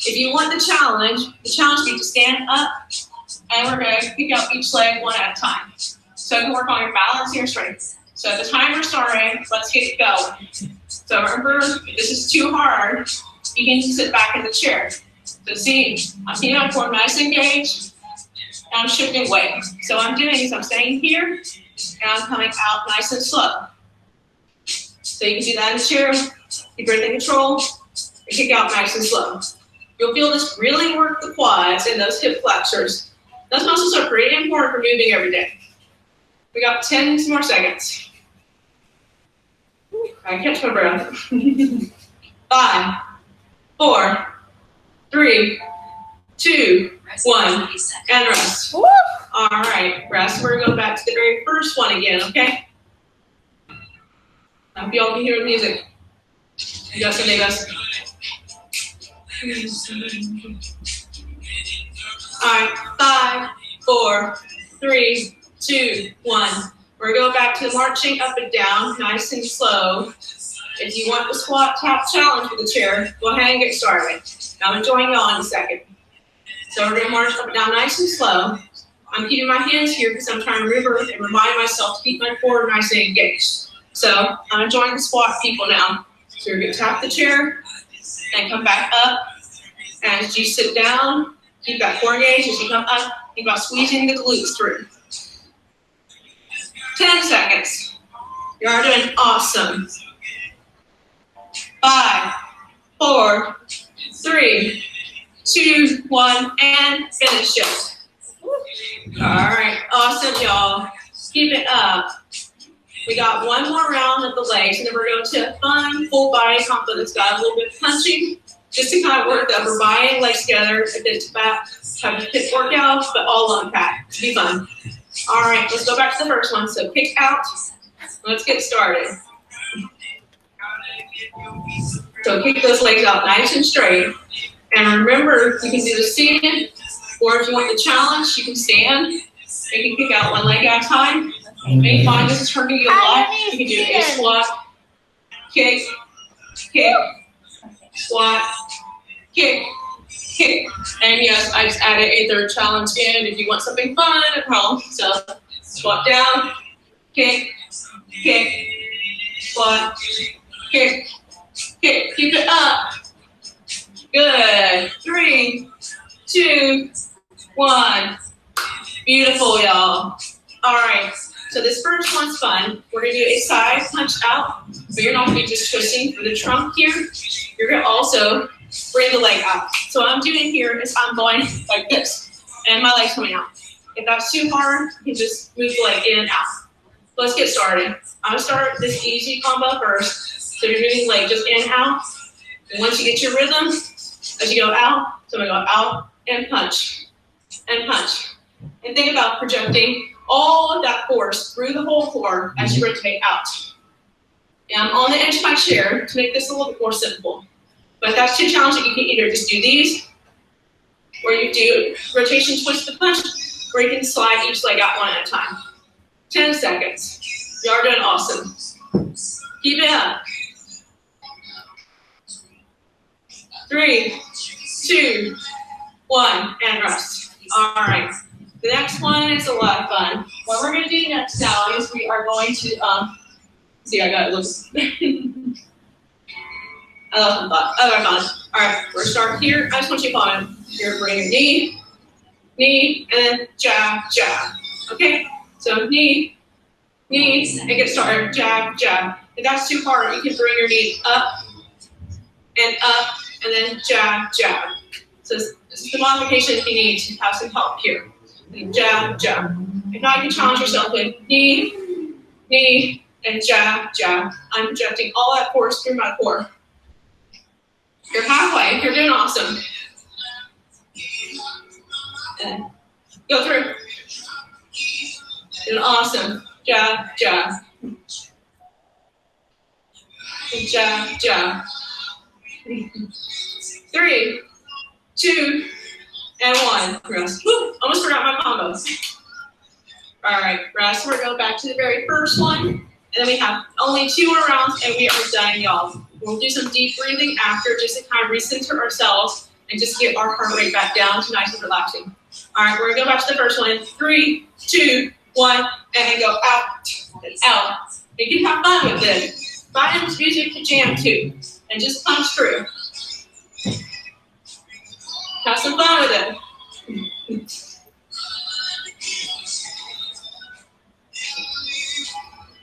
If you want the challenge be to stand up, and we're going to kick out each leg one at a time. So you can work on your balance and your strength. So the timer's starting. Let's get it going. So remember, if this is too hard, you can sit back in the chair. So see, I'm keeping my core nice and engaged, and I'm shifting weight. So what I'm doing is I'm staying here, and I'm coming out nice and slow. So you can do that in the chair, keep everything in control, and kick out nice and slow. You'll feel this really work the quads and those hip flexors. Those muscles are pretty important for moving every day. We got 10 more seconds. I catch my breath. 5, 4, 3, 2, 1, and rest. All right, rest. We're gonna go back to the very first one again, okay? I hope y'all can hear the music. You guys can make us. All right, 5, 4, 3, 2, 1. We're gonna go back to marching up and down, nice and slow. If you want the squat tap challenge with the chair, go ahead and get started. I'm joining y'all in a second. So we're gonna march up and down nice and slow. I'm keeping my hands here because I'm trying to remember and remind myself to keep my core nice and engaged. So I'm enjoying the squat people now. So you're gonna tap the chair and come back up. As you sit down, keep that core engaged. As you come up, think about squeezing the glutes through. 10 seconds. You are doing awesome. 5, 4, 3, 2, 1, and finish it. All right, awesome, y'all. Keep it up. We got one more round of the legs, and then we're going to a fun full body combo that's got a little bit of punching, just to kind of work the upper body and legs together. A bit back, have a hip workout, but all on pack. To be fun. All right, let's go back to the first one. So kick out. Let's get started. So kick those legs out nice and straight. And remember, you can do the seated, or if you want the challenge, you can stand. You can kick out one leg at a time. May find this is hurting you a lot. You can do a squat, kick, kick, squat, kick, kick. And yes, I just added a third challenge in if you want something fun at home. So squat down, kick, kick, squat, kick, kick. Keep it up. Good. 3, 2, 1. Beautiful, y'all. All right. So this first one's fun. We're gonna do a side punch out, but you're not gonna be just twisting for the trunk here. You're gonna also bring the leg out. So what I'm doing here is I'm going like this, and my leg's coming out. If that's too hard, you can just move the leg in and out. Let's get started. I'm gonna start this easy combo first. So you're moving the leg just in and out. And once you get your rhythm, as you go out, so I'm gonna go out and punch, and punch. And think about projecting all of that force through the whole core as you rotate out. And I'm on the edge of my chair to make this a little bit more simple. But if that's too challenging, you can either just do these, or you do rotation, twist the punch, or you can slide each leg out one at a time. 10 seconds. You are doing awesome. Keep it up. 3, 2, 1, and rest. All right. The next one is a lot of fun. What we're going to do next now is we are going to, see, I got it loose. I lost my thought. Oh, I'm on. All right, we're starting here. I just want you to follow. You're going to bring your knee, and then jab, jab. Okay? So knee, and get started. Jab, jab. If that's too hard, you can bring your knee up, and then jab, jab. So this is the modification if you need to have some help here. Jab, jab. If not, you can challenge yourself with knee, and jab, jab. I'm projecting all that force through my core. You're halfway. You're doing awesome. And go through. Doing awesome. Jab, jab. And jab, jab. 3, 2, and 1. Rest. Woo, almost forgot my combos. All right, rest. We're going back to the very first one. And then we have only 2 more rounds, and we are done, y'all. We'll do some deep breathing after just to kind of recenter ourselves and just get our heart rate back down to nice and relaxing. All right, we're going to go back to the first one. 3, 2, 1, and then go out and out. You can have fun with it. Find music to jam to, and just punch through. Have some fun with it.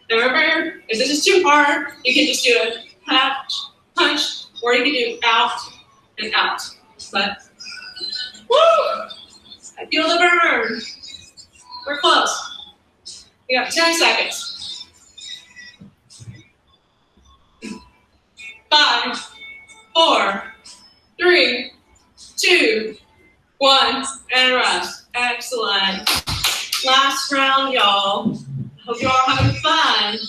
And remember, if this is too hard, you can just do a punch, or you can do out and out. But, woo! I feel the burn. We're close. We got 10 seconds. 5, 4, 3, 2, 1, and rest. Excellent. Last round, y'all. Hope you all having fun.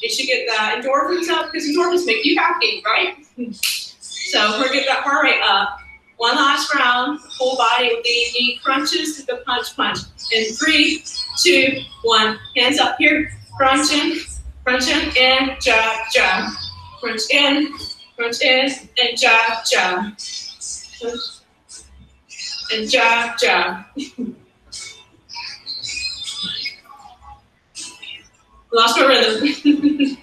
You should get that endorphins up because endorphins make you happy, right? So we're getting that heart rate up. One last round, whole body with the knee crunches to the punch punch. In 3, 2, 1, hands up here, crunching, and jab, jab. Crunch in, and jab, jab. And jab, jab. Lost my rhythm.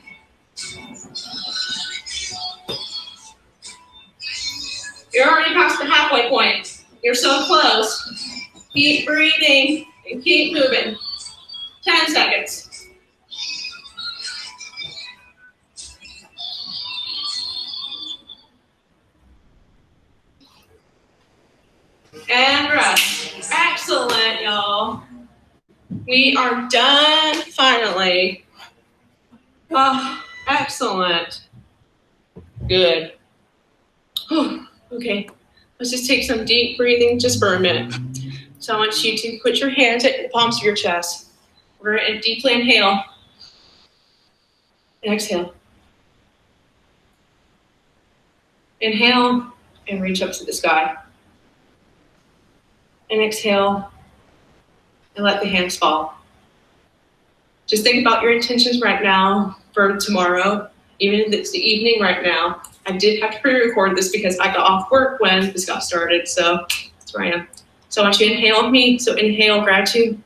You're already past the halfway point. You're so close. Keep breathing and keep moving. 10 seconds. And rest. Excellent, y'all. We are done finally. Oh, excellent. Good. Okay, let's just take some deep breathing just for a minute. So I want you to put your hands at the palms of your chest. We're going to deeply inhale. And exhale. Inhale and reach up to the sky. And exhale and let the hands fall. Just think about your intentions right now for tomorrow, even if it's the evening right now. I did have to pre-record this because I got off work when this got started, so that's where I am. So I want you to inhale with me. So inhale gratitude.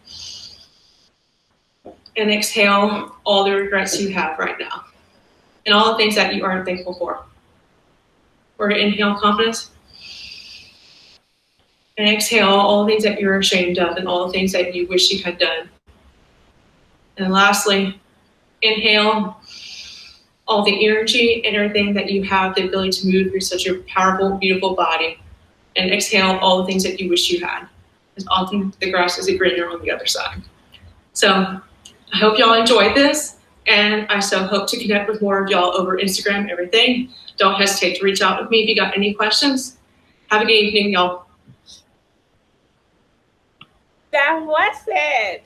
And exhale all the regrets you have right now. And all the things that you aren't thankful for. We're going to inhale confidence. And exhale all the things that you're ashamed of and all the things that you wish you had done. And lastly, inhale all the energy and everything that you have the ability to move through such a powerful, beautiful body. And exhale all the things that you wish you had. Because often the grass is greener on the other side. So I hope y'all enjoyed this. And I so hope to connect with more of y'all over Instagram and everything. Don't hesitate to reach out with me if you got any questions. Have a good evening, y'all. That was it.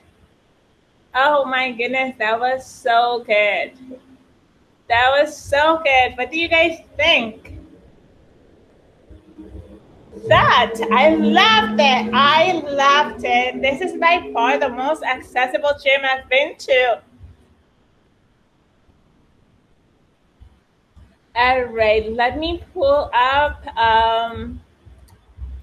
Oh my goodness, that was so good. That was so good. What do you guys think? That, I loved it. I loved it. This is by far the most accessible gym I've been to. All right, let me pull up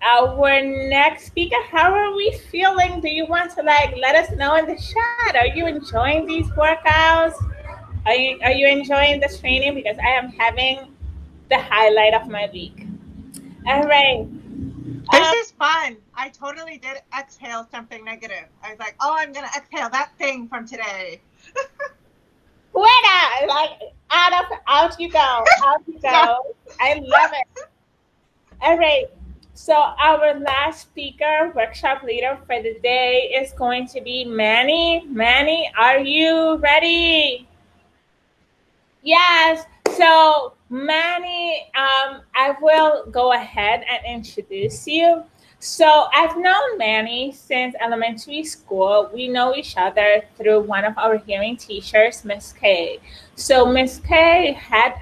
our next speaker. How are we feeling? Do you want to let us know in the chat? Are you enjoying these workouts? Are you enjoying this training? Because I am having the highlight of my week. All right. This is fun. I totally did exhale something negative. I was like, oh, I'm going to exhale that thing from today. Fuera! Like, out you go. Out you go. Yeah. I love it. All right. So our last speaker, workshop leader for the day is going to be Manny. Manny, are you ready? Yes. So Manny, I will go ahead and introduce you. So I've known Manny since elementary school. We know each other through one of our hearing teachers, Miss K. So Miss K had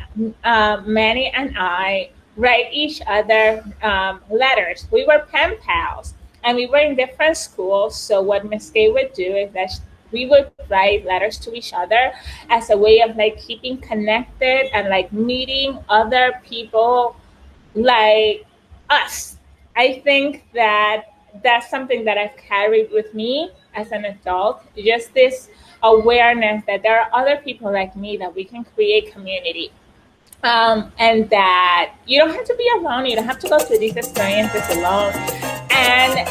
Manny and I write each other letters. We were pen pals and we were in different schools. So what Miss K would do is that we would write letters to each other as a way of like keeping connected and like meeting other people like us. I think that that's something that I've carried with me as an adult, just this awareness that there are other people like me that we can create community. And that you don't have to be alone. You don't have to go through these experiences alone. And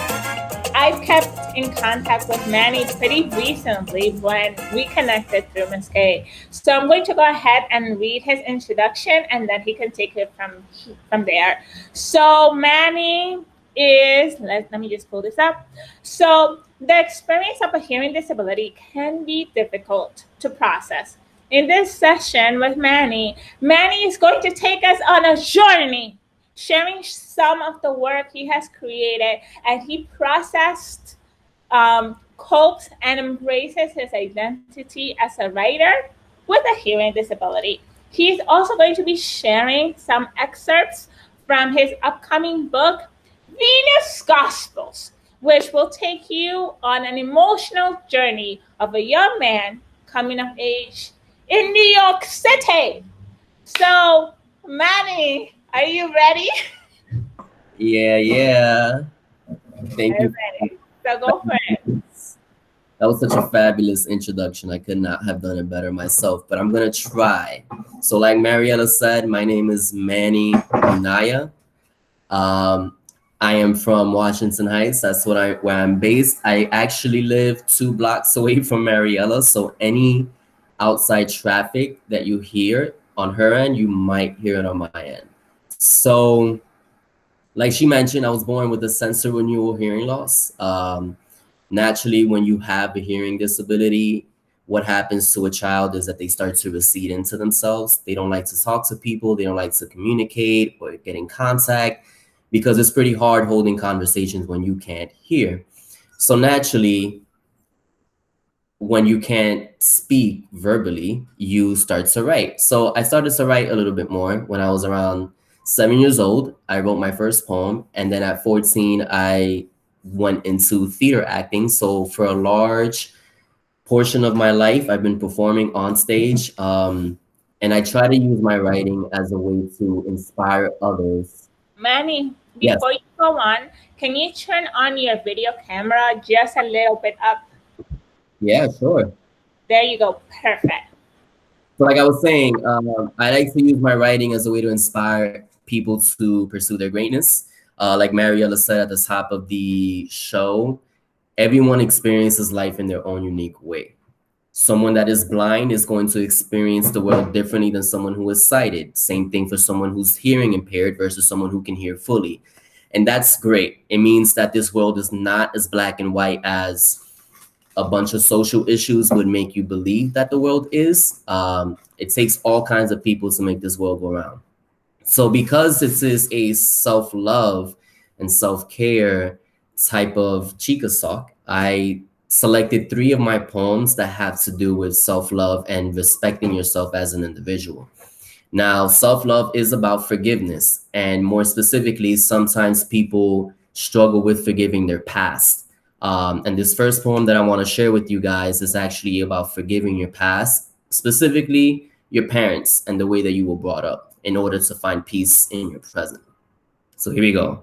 I've kept in contact with Manny pretty recently when we connected through Ms. K. So I'm going to go ahead and read his introduction and then he can take it from there. So Manny, is, let me just pull this up. So the experience of a hearing disability can be difficult to process. In this session with Manny is going to take us on a journey, sharing some of the work he has created, and he processed, copes, and embraces his identity as a writer with a hearing disability. He's also going to be sharing some excerpts from his upcoming book, Venus Gospels, which will take you on an emotional journey of a young man coming of age in New York City. So, Manny, are you ready? Yeah. Thank you. Ready. So go for it. That was such a fabulous introduction. I could not have done it better myself, but I'm gonna try. So like Mariella said, my name is Manny Naya. I am from Washington Heights. That's where I'm based. I actually live 2 blocks away from Mariella. So any outside traffic that you hear on her end, you might hear it on my end. So like she mentioned, I was born with a sensor renewal hearing loss. Naturally, when you have a hearing disability, what happens to a child is that they start to recede into themselves. They don't like to talk to people. They don't like to communicate or get in contact because it's pretty hard holding conversations when you can't hear. So naturally, when you can't speak verbally, you start to write. So I started to write a little bit more when I was around 7 years old. I wrote my first poem. And then at 14, I went into theater acting. So for a large portion of my life, I've been performing on stage. And I try to use my writing as a way to inspire others. Manny, before you go on, can you turn on your video camera just a little bit up? Yeah, sure. There you go. Perfect. So like I was saying, I like to use my writing as a way to inspire people to pursue their greatness. Like Mariella said at the top of the show, everyone experiences life in their own unique way. Someone that is blind is going to experience the world differently than someone who is sighted. Same thing for someone who's hearing impaired versus someone who can hear fully. And that's great. It means that this world is not as black and white as a bunch of social issues would make you believe that the world is. It takes all kinds of people to make this world go round. So because this is a self-love and self-care type of Chicas Talk, I selected 3 of my poems that have to do with self-love and respecting yourself as an individual. Now, self-love is about forgiveness. And more specifically, sometimes people struggle with forgiving their past. And this first poem that I want to share with you guys is actually about forgiving your past, specifically your parents and the way that you were brought up, in order to find peace in your present. So here we go.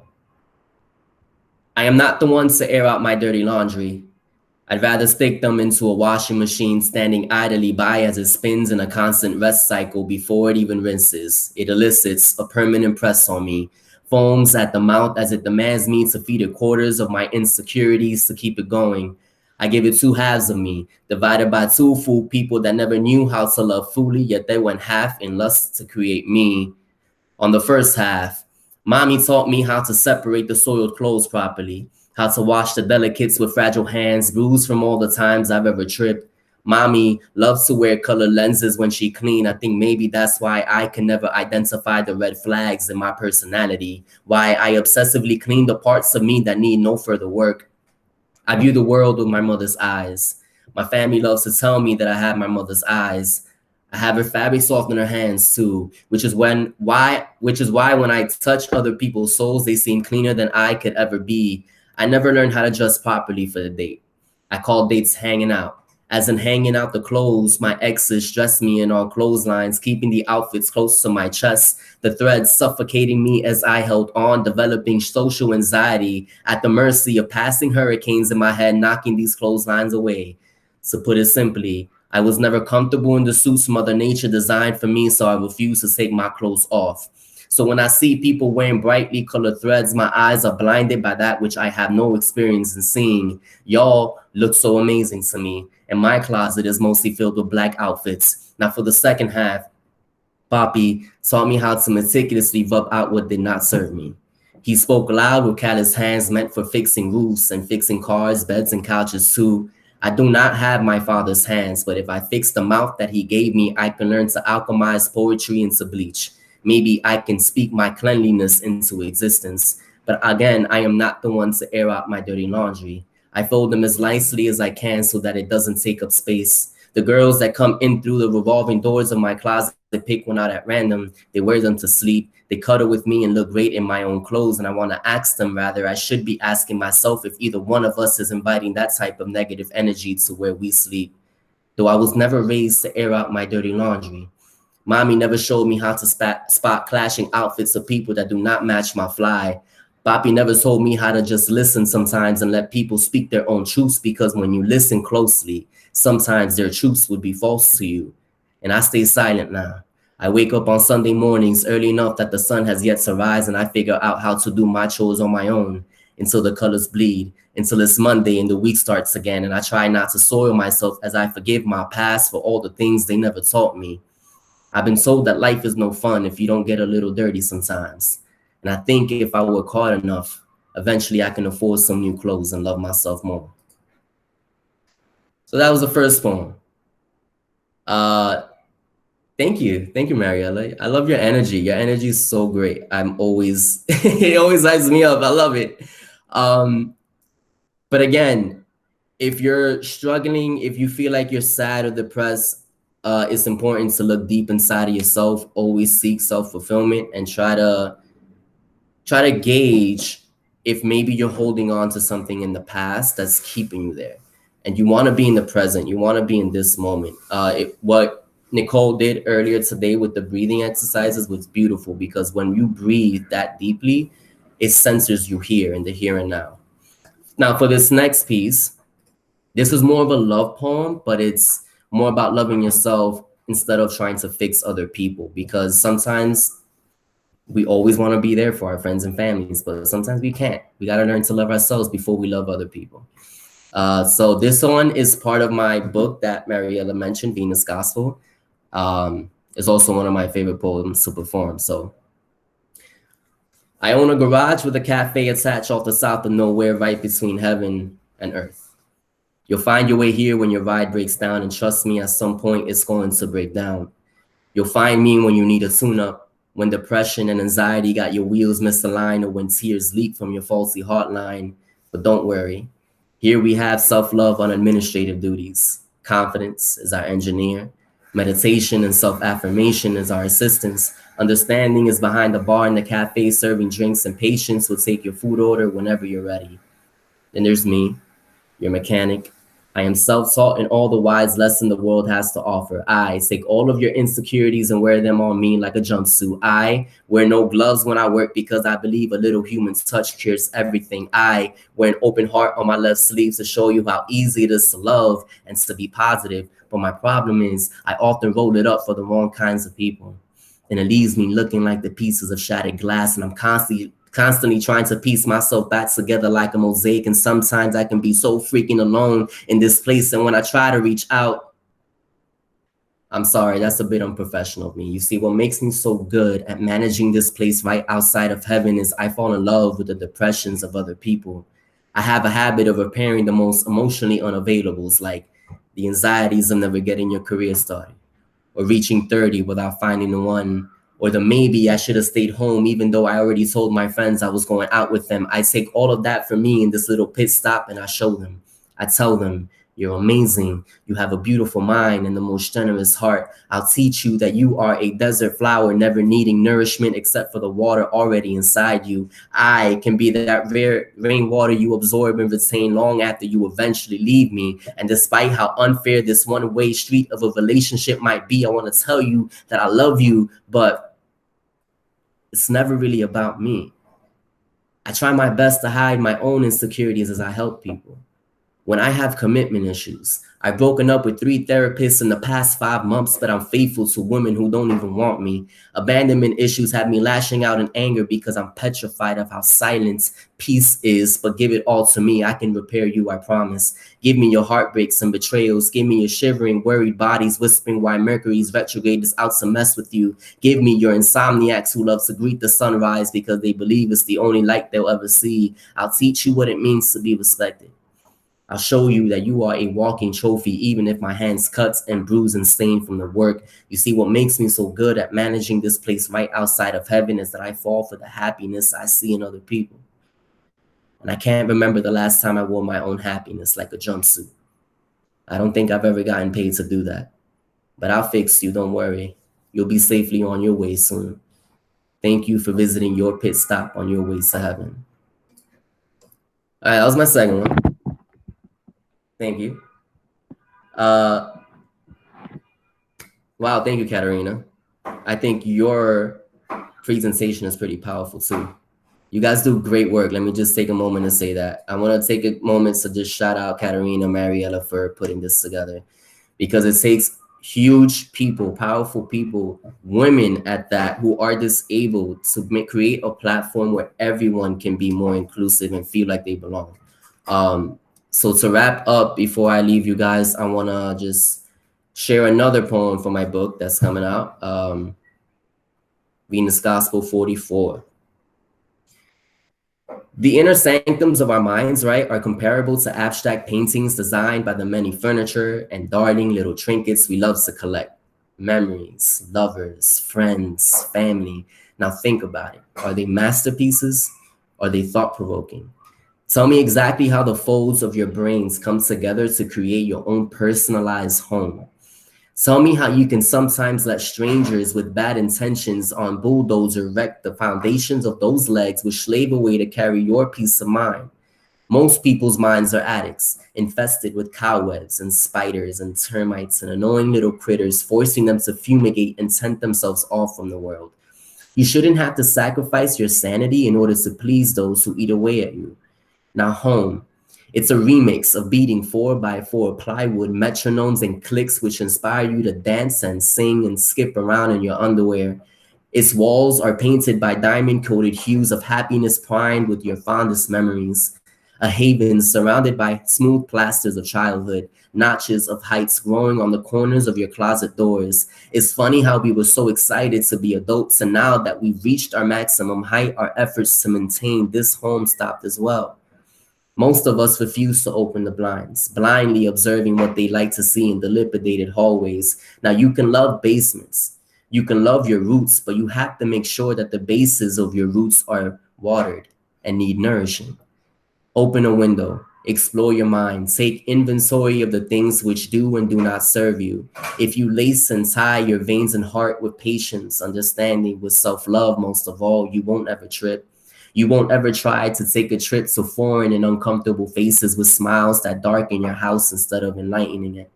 I am not the one to air out my dirty laundry. I'd rather stick them into a washing machine standing idly by as it spins in a constant rest cycle before it even rinses. It elicits a permanent press on me, foams at the mouth as it demands me to feed it quarters of my insecurities to keep it going. I give it 2 halves of me, divided by 2 full people that never knew how to love fully, yet they went half in lust to create me. On the first half, mommy taught me how to separate the soiled clothes properly, how to wash the delicates with fragile hands, bruised from all the times I've ever tripped. Mommy loves to wear colored lenses when she clean. I think maybe that's why I can never identify the red flags in my personality, why I obsessively clean the parts of me that need no further work. I view the world with my mother's eyes. My family loves to tell me that I have my mother's eyes. I have her fabric soft in her hands too, which is why when I touch other people's souls, they seem cleaner than I could ever be. I never learned how to dress properly for the date. I call dates hanging out. As in hanging out the clothes, my exes dress me in on clotheslines, keeping the outfits close to my chest, the threads suffocating me as I held on, developing social anxiety at the mercy of passing hurricanes in my head, knocking these clotheslines away. To put it simply, I was never comfortable in the suits Mother Nature designed for me, so I refuse to take my clothes off. So when I see people wearing brightly colored threads, my eyes are blinded by that which I have no experience in seeing. Y'all look so amazing to me, and my closet is mostly filled with black outfits. Now for the second half, Papi taught me how to meticulously rub out what did not serve me. He spoke loud with callous hands meant for fixing roofs and fixing cars, beds, and couches too. I do not have my father's hands, but if I fix the mouth that he gave me, I can learn to alchemize poetry into bleach. Maybe I can speak my cleanliness into existence. But again, I am not the one to air out my dirty laundry. I fold them as nicely as I can so that it doesn't take up space. The girls that come in through the revolving doors of my closet, they pick one out at random. They wear them to sleep. They cuddle with me and look great in my own clothes. And I want to ask them, rather, I should be asking myself if either one of us is inviting that type of negative energy to where we sleep. Though I was never raised to air out my dirty laundry. Mommy never showed me how to spot clashing outfits of people that do not match my fly. Papi never told me how to just listen sometimes and let people speak their own truths, because when you listen closely, sometimes their truths would be false to you. And I stay silent now. I wake up on Sunday mornings early enough that the sun has yet to rise, and I figure out how to do my chores on my own until the colors bleed, until it's Monday and the week starts again. And I try not to soil myself as I forgive my past for all the things they never taught me. I've been told that life is no fun if you don't get a little dirty sometimes. And I think if I work hard enough, eventually I can afford some new clothes and love myself more. So that was the first poem. Thank you, Mariella. I love your energy. Your energy is so great. I'm always, it always lights me up. I love it. But again, if you're struggling, if you feel like you're sad or depressed, it's important to look deep inside of yourself. Always seek self-fulfillment and try to gauge if maybe you're holding on to something in the past that's keeping you there. And you want to be in the present. You want to be in this moment. What Nicole did earlier today with the breathing exercises was beautiful, because when you breathe that deeply, it centers you here in the here and now. Now for this next piece, this is more of a love poem, but it's more about loving yourself instead of trying to fix other people, because sometimes we always want to be there for our friends and families, but sometimes we can't. We got to learn to love ourselves before we love other people. So this one is part of my book that Mariella mentioned, Venus Gospel. It's also one of my favorite poems to perform. So I own a garage with a cafe attached off the south of nowhere, right between heaven and earth. You'll find your way here when your ride breaks down, and trust me, at some point it's going to break down. You'll find me when you need a tune-up, when depression and anxiety got your wheels misaligned, or when tears leak from your faulty heartline. But don't worry, here we have self-love on administrative duties. Confidence is our engineer. Meditation and self-affirmation is our assistance. Understanding is behind the bar in the cafe serving drinks, and patience will take your food order whenever you're ready. Then there's me, your mechanic. I am self-taught in all the wise lesson the world has to offer. I take all of your insecurities and wear them on me like a jumpsuit. I wear no gloves when I work because I believe a little human touch cures everything. I wear an open heart on my left sleeve to show you how easy it is to love and to be positive. But my problem is I often roll it up for the wrong kinds of people. And it leaves me looking like the pieces of shattered glass, and I'm constantly trying to piece myself back together like a mosaic. And sometimes I can be so freaking alone in this place. And when I try to reach out, I'm sorry, that's a bit unprofessional of me. You see, what makes me so good at managing this place right outside of heaven is I fall in love with the depressions of other people. I have a habit of repairing the most emotionally unavailables, like the anxieties of never getting your career started, or reaching 30 without finding the one, or the maybe I should have stayed home even though I already told my friends I was going out with them. I take all of that from me in this little pit stop and I show them. I tell them, you're amazing. You have a beautiful mind and the most generous heart. I'll teach you that you are a desert flower, never needing nourishment except for the water already inside you. I can be that rare rainwater you absorb and retain long after you eventually leave me. And despite how unfair this one-way street of a relationship might be, I want to tell you that I love you, but it's never really about me. I try my best to hide my own insecurities as I help people. When I have commitment issues, I've broken up with 3 therapists in the past 5 months, but I'm faithful to women who don't even want me. Abandonment issues have me lashing out in anger because I'm petrified of how silent peace is, but give it all to me. I can repair you, I promise. Give me your heartbreaks and betrayals. Give me your shivering, worried bodies whispering why Mercury's retrograde is out to mess with you. Give me your insomniacs who love to greet the sunrise because they believe it's the only light they'll ever see. I'll teach you what it means to be respected. I'll show you that you are a walking trophy, even if my hands cuts and bruised and stained from the work. You see, what makes me so good at managing this place right outside of heaven is that I fall for the happiness I see in other people. And I can't remember the last time I wore my own happiness like a jumpsuit. I don't think I've ever gotten paid to do that. But I'll fix you, don't worry. You'll be safely on your way soon. Thank you for visiting your pit stop on your way to heaven. All right, that was my second one. Thank you. Wow, thank you, Catarina. I think your presentation is pretty powerful too. You guys do great work. Let me just take a moment to say that. I want to take a moment to just shout out Catarina, Mariella for putting this together, because it takes huge people, powerful people, women at that, who are disabled to create a platform where everyone can be more inclusive and feel like they belong. So to wrap up, before I leave you guys, I want to just share another poem from my book that's coming out, Venus Gospel 44. The inner sanctums of our minds, right, are comparable to abstract paintings designed by the many furniture and darling little trinkets we love to collect. Memories, lovers, friends, family. Now think about it. Are they masterpieces? Are they thought-provoking? Tell me exactly how the folds of your brains come together to create your own personalized home. Tell me how you can sometimes let strangers with bad intentions on bulldozer wreck the foundations of those legs which slave away to carry your peace of mind. Most people's minds are attics, infested with cobwebs and spiders and termites and annoying little critters, forcing them to fumigate and tent themselves off from the world. You shouldn't have to sacrifice your sanity in order to please those who eat away at you. Now home, it's a remix of beating 4x4 plywood metronomes and clicks which inspire you to dance and sing and skip around in your underwear. Its walls are painted by diamond-coated hues of happiness primed with your fondest memories. A haven surrounded by smooth plasters of childhood, notches of heights growing on the corners of your closet doors. It's funny how we were so excited to be adults, and now that we've reached our maximum height, our efforts to maintain this home stopped as well. Most of us refuse to open the blinds, blindly observing what they like to see in dilapidated hallways. Now, you can love basements. You can love your roots, but you have to make sure that the bases of your roots are watered and need nourishing. Open a window, explore your mind, take inventory of the things which do and do not serve you. If you lace and tie your veins and heart with patience, understanding, with self-love most of all, you won't ever trip. You won't ever try to take a trip to foreign and uncomfortable faces with smiles that darken your house instead of enlightening it.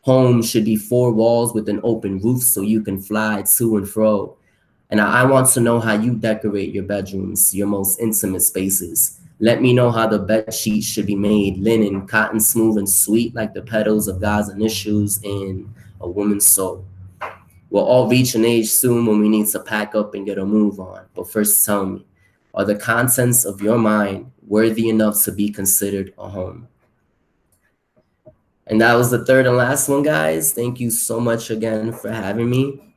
Home should be 4 walls with an open roof so you can fly to and fro. And I want to know how you decorate your bedrooms, your most intimate spaces. Let me know how the bed sheets should be made, linen, cotton smooth and sweet like the petals of God's initials in a woman's soul. We'll all reach an age soon when we need to pack up and get a move on. But first tell me, are the contents of your mind worthy enough to be considered a home? And that was the third and last one, guys. Thank you so much again for having me.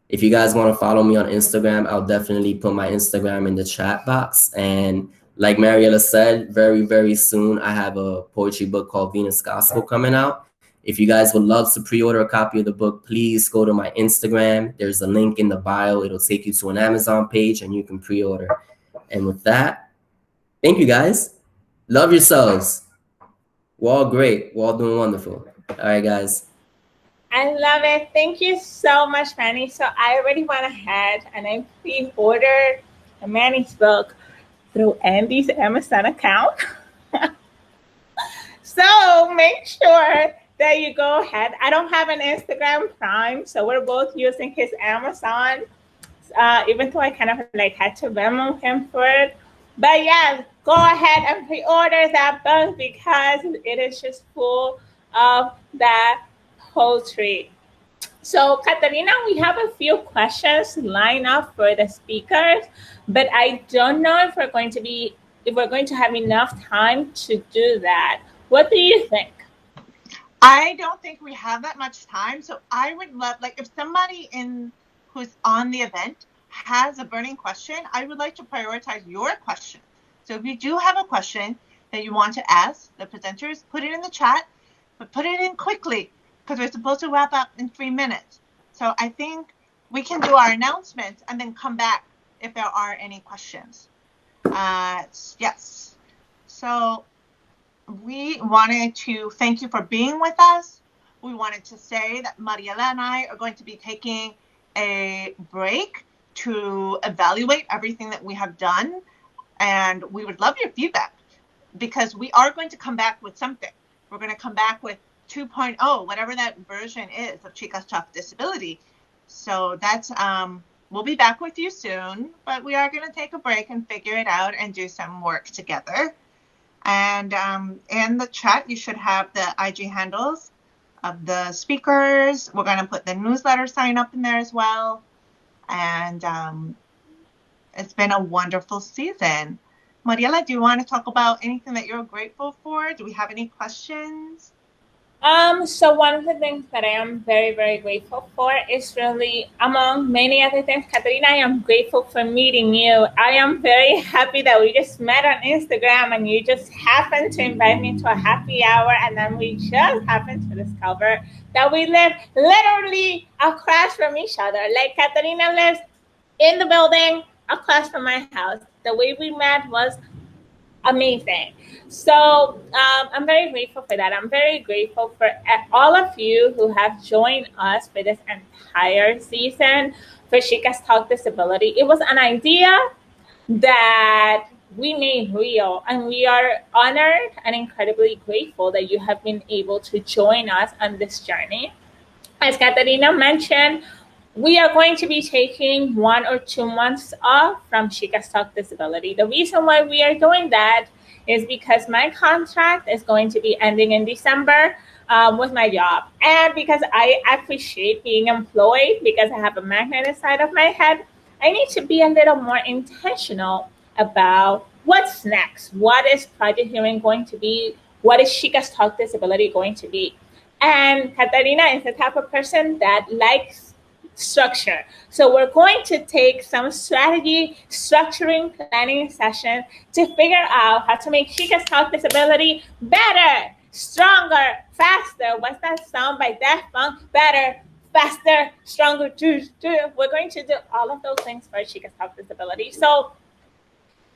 If you guys want to follow me on Instagram, I'll definitely put my Instagram in the chat box. And like Mariella said, very, very soon, I have a poetry book called Venus Gospel coming out. If you guys would love to pre-order a copy of the book, please go to my Instagram. There's a link in the bio. It'll take you to an Amazon page and you can pre-order. And with that, thank you guys. Love yourselves. We're all great. We're all doing wonderful. All right, guys. I love it. Thank you so much, Manny. So I already went ahead and I pre-ordered Manny's book through Andy's Amazon account. So make sure that you go ahead. I don't have an Instagram Prime, so we're both using his Amazon, even though I kind of like had to Venmo him for it. But yeah, go ahead and pre-order that book because it is just full of that poetry. So, Catarina, we have a few questions lined up for the speakers, but I don't know if we're going to have enough time to do that. What do you think? I don't think we have that much time, so I would love, like, if somebody who's on the event has a burning question, I would like to prioritize your question. So if you do have a question that you want to ask the presenters, put it in the chat, but put it in quickly because we're supposed to wrap up in 3 minutes. So I think we can do our announcements and then come back if there are any questions. Yes. So we wanted to thank you for being with us. We wanted to say that Mariella and I are going to be taking a break to evaluate everything that we have done. And we would love your feedback because we are going to come back with something. We're going to come back with 2.0, whatever that version is of Chicas Talk Disability. So that's, we'll be back with you soon, but we are going to take a break and figure it out and do some work together. And in the chat, you should have the IG handles of the speakers. We're going to put the newsletter sign up in there as well. And it's been a wonderful season. Mariella, do you want to talk about anything that you're grateful for? Do we have any questions? So one of the things that I am very, very grateful for is really, among many other things, Catarina, I am grateful for meeting you. I am very happy that we just met on Instagram and you just happened to invite me to a happy hour, and then we just happened to discover that we live literally across from each other. Like Catarina lives in the building across from my house. The way we met was amazing. So I'm very grateful for that. I'm very grateful for all of you who have joined us for this entire season for Chicas Talk Disability. It was an idea that we made real, and we are honored and incredibly grateful that you have been able to join us on this journey. As Catarina mentioned, we are going to be taking 1 or 2 months off from Chicas Talk Disability. The reason why we are doing that is because my contract is going to be ending in December with my job. And because I appreciate being employed, because I have a magnet inside of my head, I need to be a little more intentional about what's next. What is Project Hearing going to be? What is Chicas Talk Disability going to be? And Catarina is the type of person that likes structure. So we're going to take some strategy, structuring, planning session to figure out how to make Chicas Talk Disability better, stronger, faster. What's that sound by Daft Punk? Better, faster, stronger. We're going to do all of those things for Chicas Talk Disability. So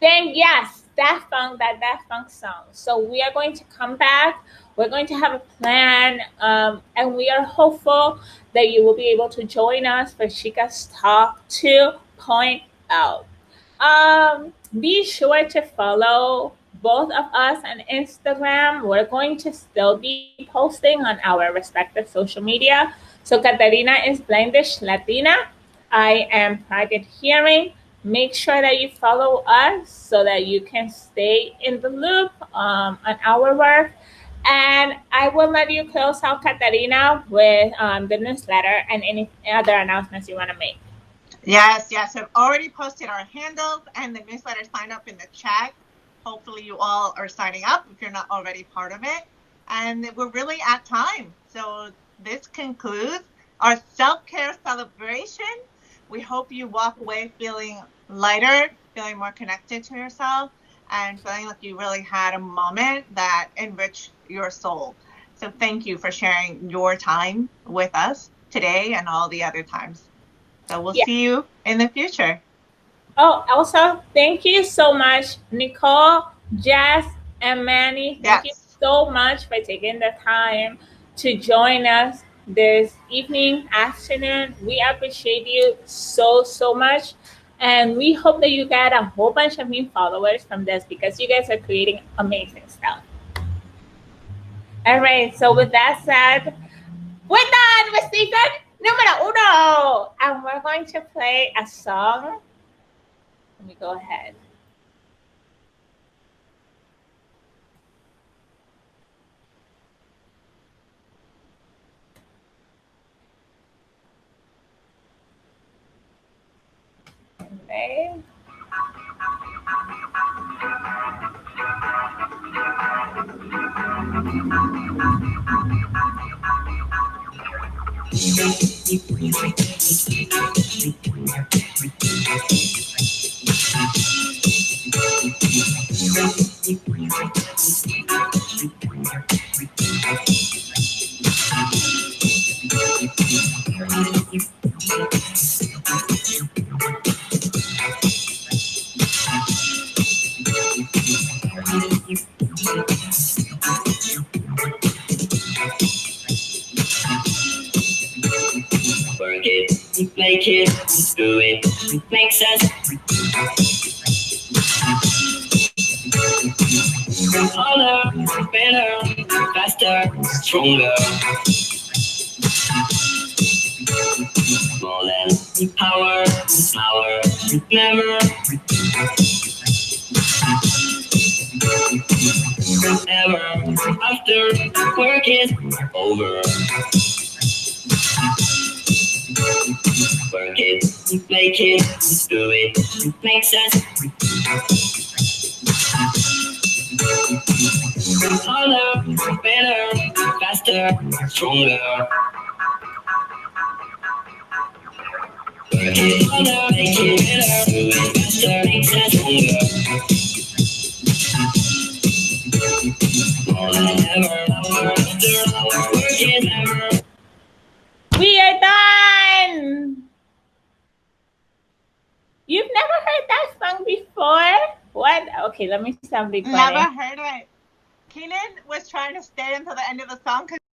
then, yes, that Daft Punk song. So we are going to come back. We're going to have a plan, and we are hopeful that you will be able to join us for Chicas Talk 2.0. Be sure to follow both of us on Instagram. We're going to still be posting on our respective social media. So Catarina is Blindish Latina. I am Project Hearing. Make sure that you follow us so that you can stay in the loop on our work. And I will let you close out, Catarina, with the newsletter and any other announcements you want to make. Yes. I've already posted our handles and the newsletter sign up in the chat. Hopefully you all are signing up if you're not already part of it. And we're really at time. So this concludes our self-care celebration. We hope you walk away feeling lighter, feeling more connected to yourself, and feeling like you really had a moment that enriched your soul. So thank you for sharing your time with us today and all the other times. So we'll see you in the future. Oh, also, thank you so much, Nicole, Jess, and Manny. Thank you so much for taking the time to join us this evening, afternoon. We appreciate you so much. And we hope that you get a whole bunch of new followers from this because you guys are creating amazing stuff. All right, so with that said, we're done with season numero uno. And we're going to play a song. Let me go ahead. Okay. Work it, make it, do it, make sense. Harder, better, faster, stronger. More than power, never. Ever after work is over. Work it, make it, do it, make sense. Harder, better, faster, stronger. Work it harder, make it better, do it faster, make sense, stronger. More than ever, hour after hour, work it ever. We are done. You've never heard that song before? What? Okay, let me sound big funny. Never heard of it. Keenan was trying to stay until the end of the song because